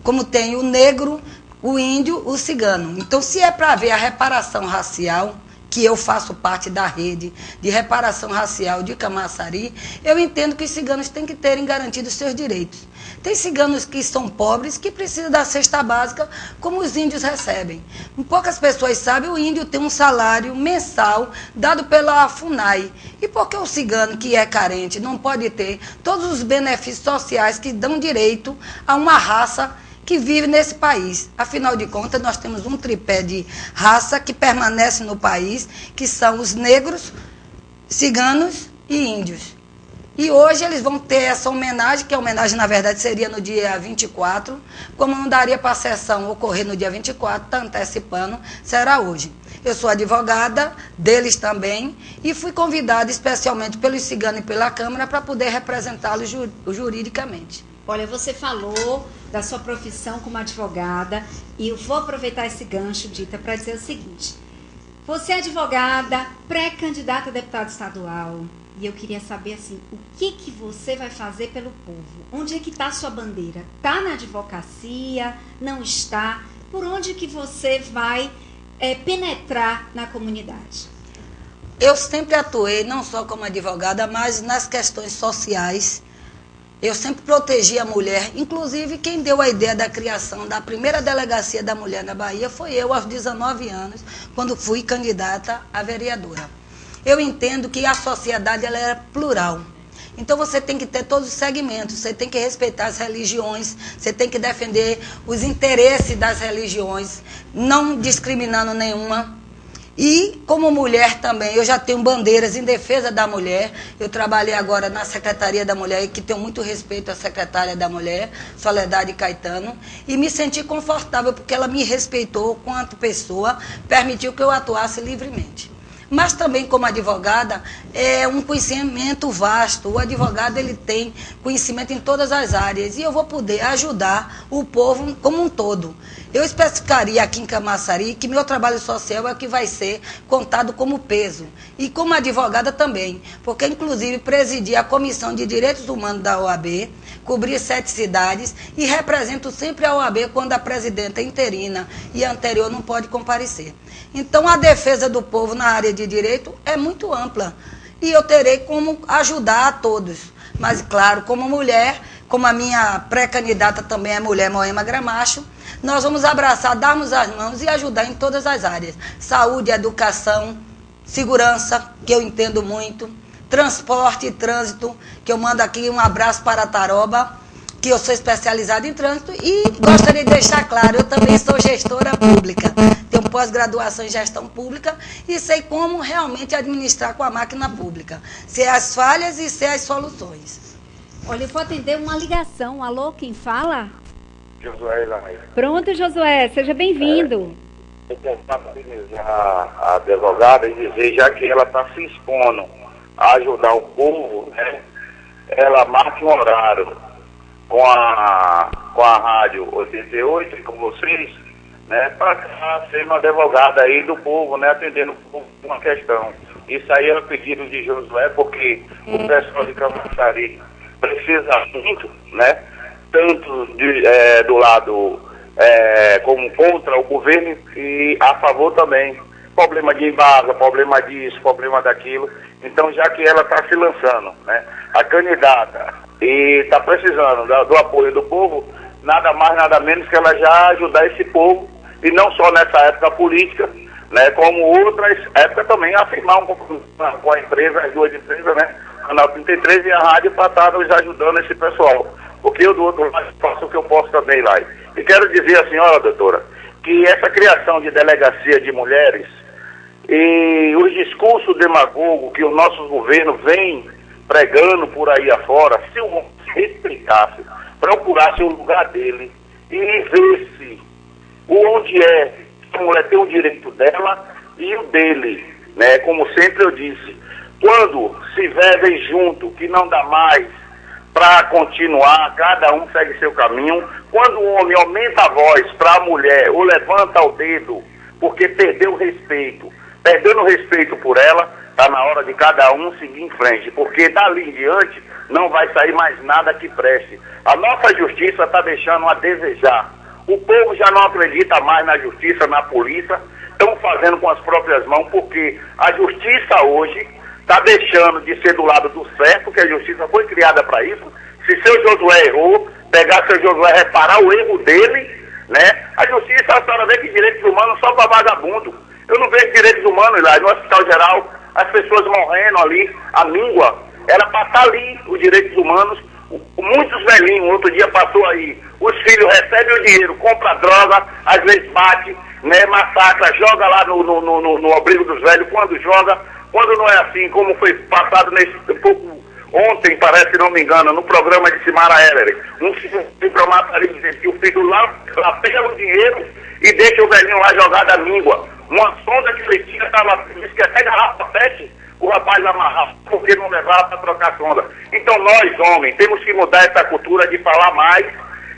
Como tem o negro, o índio, o cigano. Então, se é para ver a reparação racial, que eu faço parte da rede de reparação racial de Camaçari, eu entendo que os ciganos têm que terem garantidos seus direitos. Tem ciganos que são pobres, que precisam da cesta básica, como os índios recebem. Poucas pessoas sabem, o índio tem um salário mensal dado pela FUNAI. E por que o cigano, que é carente, não pode ter todos os benefícios sociais que dão direito a uma raça que vive nesse país? Afinal de contas, nós temos um tripé de raça que permanece no país, que são os negros, ciganos e índios. E hoje eles vão ter essa homenagem, que a homenagem, na verdade, seria no dia 24, como não daria para a sessão ocorrer no dia 24, está antecipando, será hoje. Eu sou advogada deles também e fui convidada especialmente pelos ciganos e pela Câmara para poder representá-los juridicamente. Olha, você falou da sua profissão como advogada e eu vou aproveitar esse gancho, Dita, para dizer o seguinte. Você é advogada, pré-candidata a deputada estadual, e eu queria saber assim, o que você vai fazer pelo povo? Onde é que está a sua bandeira? Está na advocacia? Não está? Por onde que você vai penetrar na comunidade? Eu sempre atuei, não só como advogada, mas nas questões sociais. Eu sempre protegi a mulher. Inclusive, quem deu a ideia da criação da primeira delegacia da mulher na Bahia foi eu, aos 19 anos, quando fui candidata a vereadora. Eu entendo que a sociedade ela é plural. Então, você tem que ter todos os segmentos, você tem que respeitar as religiões, você tem que defender os interesses das religiões, não discriminando nenhuma. E, como mulher também, eu já tenho bandeiras em defesa da mulher. Eu trabalhei agora na Secretaria da Mulher, e que tenho muito respeito à secretária da Mulher, Soledade Caetano, e me senti confortável, porque ela me respeitou quanto pessoa, permitiu que eu atuasse livremente. Mas também, como advogada, é um conhecimento vasto. O advogado ele tem conhecimento em todas as áreas e eu vou poder ajudar o povo como um todo. Eu especificaria aqui em Camaçari que meu trabalho social é o que vai ser contado como peso. E como advogada também, porque inclusive presidi a Comissão de Direitos Humanos da OAB, cobri 7 cidades e represento sempre a OAB quando a presidenta interina e a anterior não pode comparecer. Então, a defesa do povo na área de direito é muito ampla e eu terei como ajudar a todos. Mas, claro, como mulher, como a minha pré-candidata também é mulher, Moema Gramacho, nós vamos abraçar, darmos as mãos e ajudar em todas as áreas. Saúde, educação, segurança, que eu entendo muito, transporte e trânsito, que eu mando aqui um abraço para a Taroba, que eu sou especializada em trânsito e gostaria de deixar claro, eu também sou gestora pública, tenho pós-graduação em gestão pública e sei como realmente administrar com a máquina pública, sei as falhas e sei as soluções. Olha, eu vou atender uma ligação. Alô, quem fala? Josué Ilameira. Pronto, Josué, seja bem-vindo. Eu quero parabenizar a advogada e dizer, já que ela está se expondo a ajudar o povo, né, ela marque um horário com a Rádio 88 e com vocês, né, para ser uma advogada aí do povo, né, atendendo o povo uma questão. Isso aí é um pedido de Josué, porque o pessoal de Camaçari precisa muito, né, tanto do lado como contra o governo e a favor também. Problema de embasa, problema disso, problema daquilo. Então, já que ela está se lançando, né, a candidata, e está precisando do apoio do povo, nada mais, nada menos que ela já ajudar esse povo, e não só nessa época política, né, como outras épocas também, afirmar um pouco com a empresa, as duas empresas, né, Canal 33 e a rádio, para estar nos ajudando esse pessoal. Porque eu do outro lado faço o que eu posso também lá. E quero dizer à senhora, doutora, que essa criação de delegacia de mulheres e os discursos demagogos que o nosso governo vem pregando por aí afora, se o homem se respeitasse, procurasse o lugar dele e visse onde a mulher tem o direito dela e o dele, né? Como sempre eu disse, quando se vivem junto, que não dá mais para continuar, cada um segue seu caminho, quando o homem aumenta a voz para a mulher ou levanta o dedo porque perdeu o respeito, perdendo o respeito por ela, está na hora de cada um seguir em frente, porque dali em diante não vai sair mais nada que preste. A nossa justiça está deixando a desejar. O povo já não acredita mais na justiça, na polícia, estão fazendo com as próprias mãos, porque a justiça hoje está deixando de ser do lado do certo, que a justiça foi criada para isso. Se seu Josué errou, pegar seu Josué, reparar o erro dele, né? A justiça, a senhora vê que direitos humanos só para vagabundo. Eu não vejo direitos humanos lá no Hospital Geral, as pessoas morrendo ali, a míngua, era para estar ali os direitos humanos. Muitos velhinhos, outro dia passou aí, os filhos recebem o dinheiro, compra droga, às vezes bate, né, massacra, joga lá no abrigo dos velhos, quando não é assim, como foi passado ontem, parece, se não me engano, no programa de Simara Heller, um filho dizer que o filho lá pega o dinheiro e deixa o velhinho lá jogado a míngua. Uma sonda que ele tinha, disse que até garrafa PET, o rapaz amarrava, porque não levava para trocar sonda. Então nós, homens, temos que mudar essa cultura de falar mais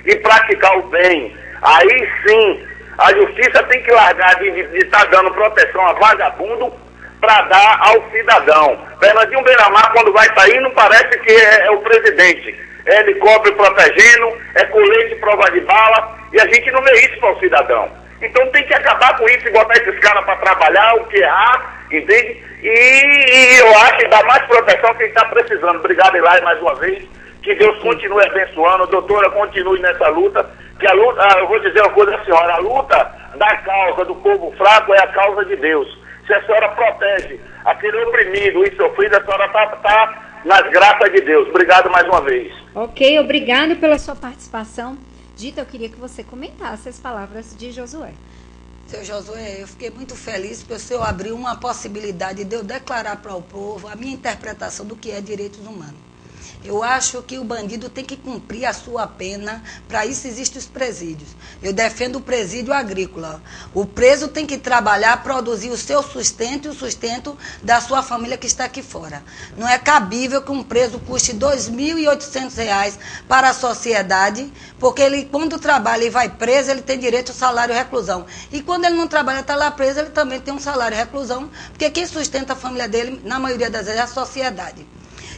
e praticar o bem. Aí sim, a justiça tem que largar de estar dando proteção a vagabundo para dar ao cidadão. Bernardinho Beiramar, quando vai sair, não parece que é o presidente. É helicóptero protegendo, é colete prova de bala, e a gente não vê isso para o cidadão. Então tem que acabar com isso e botar esses caras para trabalhar, o que errar, entende? E eu acho que dá mais proteção quem está precisando. Obrigado, Eli, mais uma vez. Que Deus continue abençoando. Doutora, continue nessa luta. Que a luta, eu vou dizer uma coisa à senhora, a luta da causa do povo fraco é a causa de Deus. Se a senhora protege aquele oprimido e sofrido, a senhora está nas graças de Deus. Obrigado mais uma vez. Ok, obrigado pela sua participação. Dita, eu queria que você comentasse as palavras de Josué. Seu Josué, eu fiquei muito feliz porque o senhor abriu uma possibilidade de eu declarar para o povo a minha interpretação do que é direitos humanos. Eu acho que o bandido tem que cumprir a sua pena, para isso existem os presídios. Eu defendo o presídio agrícola. O preso tem que trabalhar, produzir o seu sustento e o sustento da sua família que está aqui fora. Não é cabível que um preso custe R$ 2.800 para a sociedade, porque ele, quando trabalha e vai preso, ele tem direito ao salário reclusão. E quando ele não trabalha, está lá preso, ele também tem um salário reclusão, porque quem sustenta a família dele, na maioria das vezes, é a sociedade.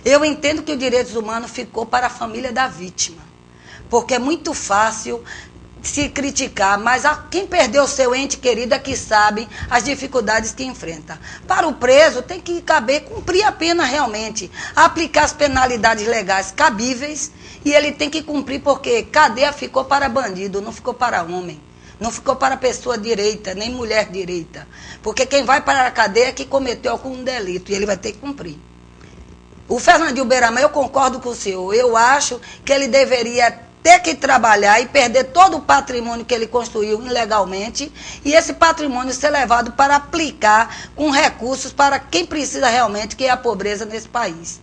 Eu entendo que o direitos humanos ficou para a família da vítima, porque é muito fácil se criticar, mas quem perdeu seu ente querido é que sabe as dificuldades que enfrenta. Para o preso tem que caber cumprir a pena realmente, aplicar as penalidades legais cabíveis, e ele tem que cumprir porque cadeia ficou para bandido, não ficou para homem. Não ficou para pessoa direita, nem mulher direita. Porque quem vai para a cadeia é que cometeu algum delito, e ele vai ter que cumprir. O Fernandinho Beiramar, eu concordo com o senhor. Eu acho que ele deveria ter que trabalhar e perder todo o patrimônio que ele construiu ilegalmente e esse patrimônio ser levado para aplicar com recursos para quem precisa realmente, que é a pobreza nesse país.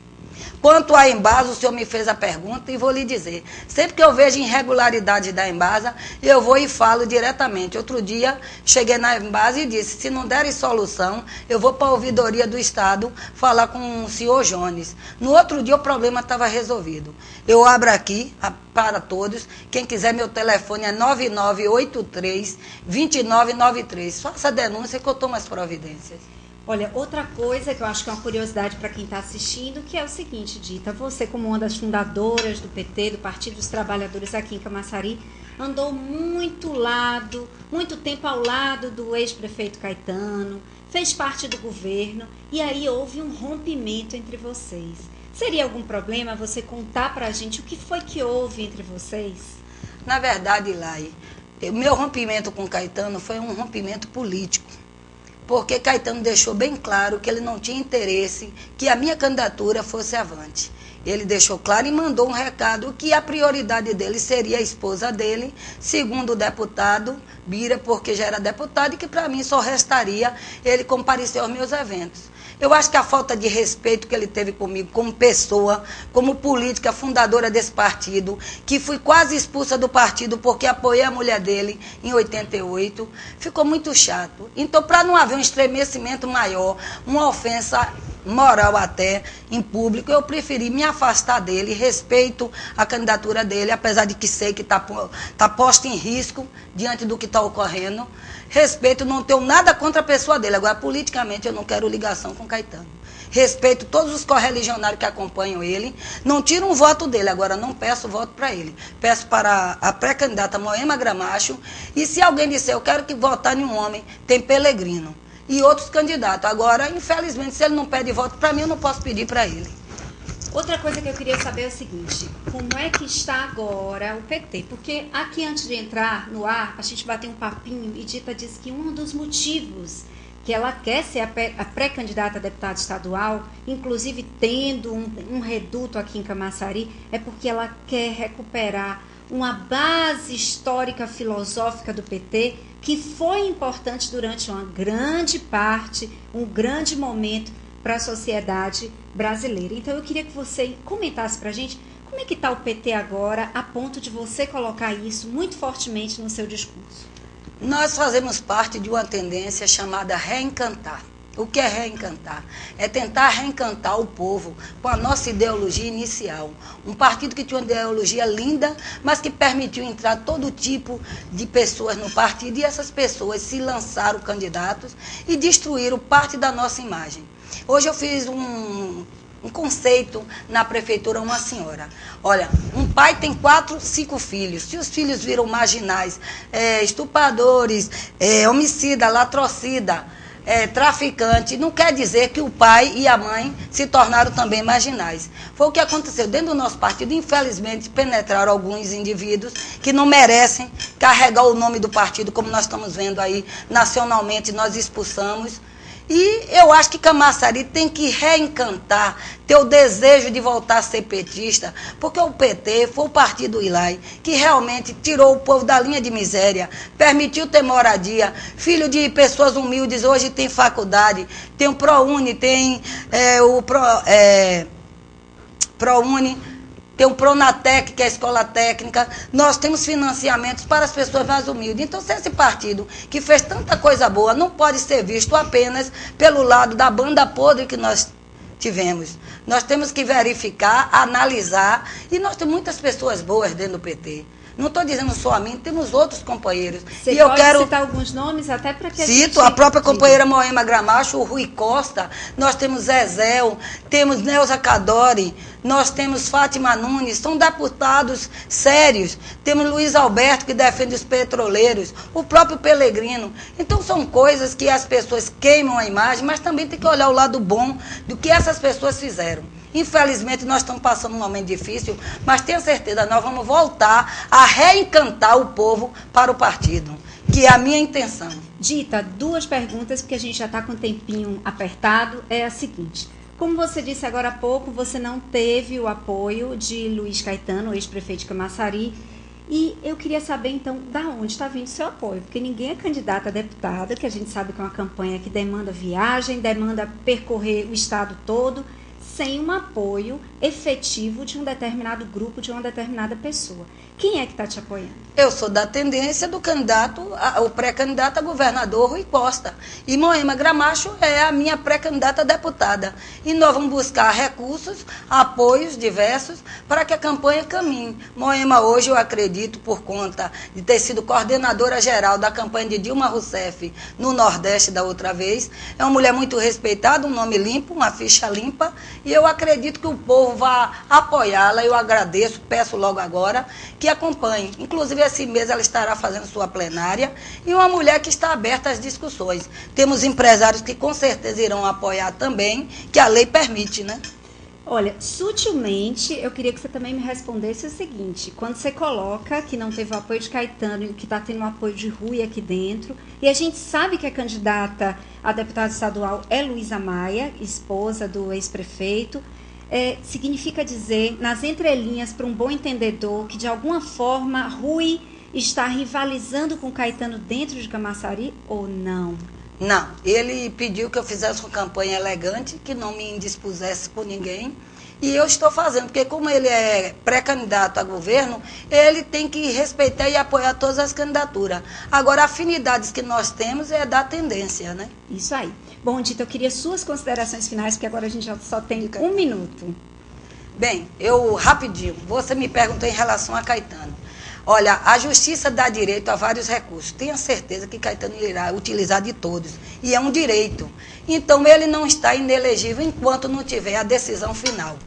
Quanto à Embasa, o senhor me fez a pergunta e vou lhe dizer. Sempre que eu vejo irregularidade da Embasa, eu vou e falo diretamente. Outro dia, cheguei na Embasa e disse, se não derem solução, eu vou para a ouvidoria do Estado falar com o senhor Jones. No outro dia, o problema estava resolvido. Eu abro aqui para todos. Quem quiser, meu telefone é 9983-2993. Faça a denúncia que eu tomo as providências. Olha, outra coisa que eu acho que é uma curiosidade para quem está assistindo, que é o seguinte, Dita, você como uma das fundadoras do PT, do Partido dos Trabalhadores aqui em Camaçari, andou muito tempo ao lado do ex-prefeito Caetano, fez parte do governo, e aí houve um rompimento entre vocês. Seria algum problema você contar para a gente o que foi que houve entre vocês? Na verdade, Lai, o meu rompimento com Caetano foi um rompimento político. Porque Caetano deixou bem claro que ele não tinha interesse que a minha candidatura fosse avante. Ele deixou claro e mandou um recado que a prioridade dele seria a esposa dele, segundo o deputado Bira, porque já era deputado, e que para mim só restaria ele comparecer aos meus eventos. Eu acho que a falta de respeito que ele teve comigo como pessoa, como política, fundadora desse partido, que fui quase expulsa do partido porque apoiei a mulher dele em 88, ficou muito chato. Então, para não haver um estremecimento maior, uma ofensa moral até, em público, eu preferi me afastar dele, respeito a candidatura dele, apesar de que sei que está posta em risco diante do que está ocorrendo. Respeito, não tenho nada contra a pessoa dele. Agora, politicamente, eu não quero ligação com Caetano. Respeito todos os correligionários que acompanham ele. Não tiro um voto dele, agora não peço voto para ele. Peço para a pré-candidata Moema Gramacho. E se alguém disser, eu quero que votar em um homem, tem Pelegrino. E outros candidatos. Agora, infelizmente, se ele não pede voto para mim, eu não posso pedir para ele. Outra coisa que eu queria saber é o seguinte, como é que está agora o PT? Porque aqui, antes de entrar no ar, a gente bateu um papinho e Dita disse que um dos motivos que ela quer ser a pré-candidata a deputada estadual, inclusive tendo um reduto aqui em Camaçari, é porque ela quer recuperar uma base histórica filosófica do PT que foi importante durante uma grande parte, um grande momento para a sociedade brasileira. Então, eu queria que você comentasse para a gente como é que está o PT agora, a ponto de você colocar isso muito fortemente no seu discurso. Nós fazemos parte de uma tendência chamada reencantar. O que é reencantar? É tentar reencantar o povo com a nossa ideologia inicial. Um partido que tinha uma ideologia linda, mas que permitiu entrar todo tipo de pessoas no partido, e essas pessoas se lançaram candidatos e destruíram parte da nossa imagem. Hoje eu fiz um conceito na prefeitura, uma senhora. Olha, um pai tem 4, 5 filhos. Se os filhos viram marginais, estupradores, homicida, latrocida, traficante, não quer dizer que o pai e a mãe se tornaram também marginais. Foi o que aconteceu dentro do nosso partido. Infelizmente, penetraram alguns indivíduos que não merecem carregar o nome do partido, como nós estamos vendo aí nacionalmente, nós expulsamos. E eu acho que Camaçari tem que reencantar, ter o desejo de voltar a ser petista, porque o PT foi o partido Ilai que realmente tirou o povo da linha de miséria, permitiu ter moradia, filho de pessoas humildes, hoje tem faculdade, tem o ProUni, tem ProUni, tem o Pronatec, que é a escola técnica, nós temos financiamentos para as pessoas mais humildes. Então, se esse partido, que fez tanta coisa boa, não pode ser visto apenas pelo lado da banda podre que nós tivemos. Nós temos que verificar, analisar, e nós temos muitas pessoas boas dentro do PT. Não estou dizendo só a mim, temos outros companheiros. Você pode citar alguns nomes até para que a própria companheira Moema Gramacho, o Rui Costa, nós temos Zezéu, temos Neuza Cadori, nós temos Fátima Nunes, são deputados sérios. Temos Luiz Alberto, que defende os petroleiros, o próprio Pelegrino. Então são coisas que as pessoas queimam a imagem, mas também tem que olhar o lado bom do que essas pessoas fizeram. Infelizmente, nós estamos passando um momento difícil, mas tenho certeza, nós vamos voltar a reencantar o povo para o partido, que é a minha intenção. Dita, 2 perguntas, porque a gente já está com o tempinho apertado. É a seguinte: como você disse agora há pouco, você não teve o apoio de Luiz Caetano, ex-prefeito de Camaçari, e eu queria saber, então, da onde está vindo o seu apoio, porque ninguém é candidato a deputado, que a gente sabe que é uma campanha que demanda viagem, demanda percorrer o estado todo, sem um apoio efetivo de um determinado grupo, de uma determinada pessoa. Quem é que está te apoiando? Eu sou da tendência do o pré-candidato a governador Rui Costa. E Moema Gramacho é a minha pré-candidata a deputada. E nós vamos buscar recursos, apoios diversos para que a campanha caminhe. Moema hoje, eu acredito, por conta de ter sido coordenadora geral da campanha de Dilma Rousseff no Nordeste da outra vez, é uma mulher muito respeitada, um nome limpo, uma ficha limpa, e eu acredito que o povo vai apoiá-la. Eu agradeço, peço logo agora que acompanhe. Inclusive, esse mês ela estará fazendo sua plenária, e uma mulher que está aberta às discussões. Temos empresários que com certeza irão apoiar também, que a lei permite, né? Olha, sutilmente, eu queria que você também me respondesse o seguinte: quando você coloca que não teve o apoio de Caetano e que está tendo o apoio de Rui aqui dentro, e a gente sabe que a candidata a deputada estadual é Luísa Maia, esposa do ex-prefeito, significa dizer, nas entrelinhas, para um bom entendedor, que de alguma forma Rui está rivalizando com Caetano dentro de Camaçari ou não? Não, ele pediu que eu fizesse uma campanha elegante, que não me indispusesse por ninguém, e eu estou fazendo, porque como ele é pré-candidato a governo, ele tem que respeitar e apoiar todas as candidaturas. Agora, afinidades que nós temos é da tendência, né? Isso aí. Bom, Dita, eu queria suas considerações finais, porque agora a gente já só tem 1 minuto. Bem, rapidinho, você me perguntou em relação a Caetano. Olha, a justiça dá direito a vários recursos. Tenha certeza que Caetano irá utilizar de todos. E é um direito. Então, ele não está inelegível enquanto não tiver a decisão final.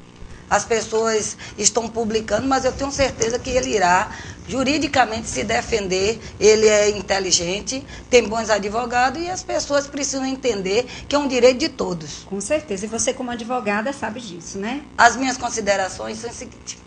As pessoas estão publicando, mas eu tenho certeza que ele irá juridicamente se defender. Ele é inteligente, tem bons advogados, e as pessoas precisam entender que é um direito de todos. Com certeza. E você, como advogada, sabe disso, né? As minhas considerações são as seguintes.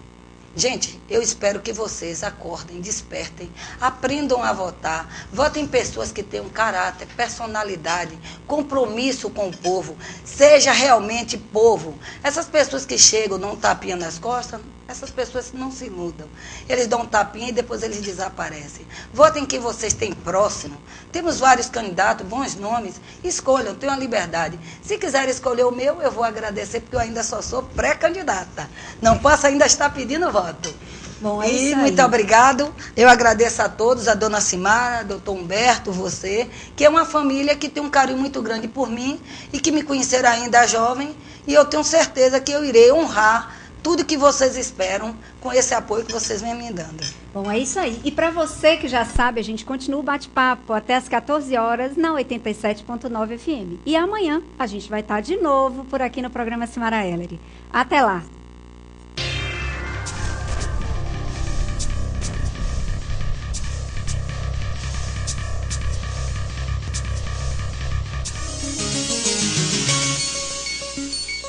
Gente, eu espero que vocês acordem, despertem, aprendam a votar, votem em pessoas que tenham caráter, personalidade, compromisso com o povo, seja realmente povo. Essas pessoas que chegam, dão um tapinha nas costas, essas pessoas não se iludam. Eles dão um tapinha e depois eles desaparecem. Votem quem vocês têm próximo. Temos vários candidatos, bons nomes, escolham, tenham a liberdade. Se quiserem escolher o meu, eu vou agradecer, porque eu ainda só sou pré-candidata. Não posso ainda estar pedindo voto. Bom, é isso aí. Muito obrigado. Eu agradeço a todos, a dona Simara, doutor Humberto, você, que é uma família que tem um carinho muito grande por mim e que me conheceram ainda jovem, e eu tenho certeza que eu irei honrar tudo que vocês esperam com esse apoio que vocês vêm me dando. Bom, é isso aí. E para você que já sabe, a gente continua o bate-papo até as 14 horas na 87.9 FM. E amanhã a gente vai estar de novo por aqui no programa Simara Ellery. Até lá!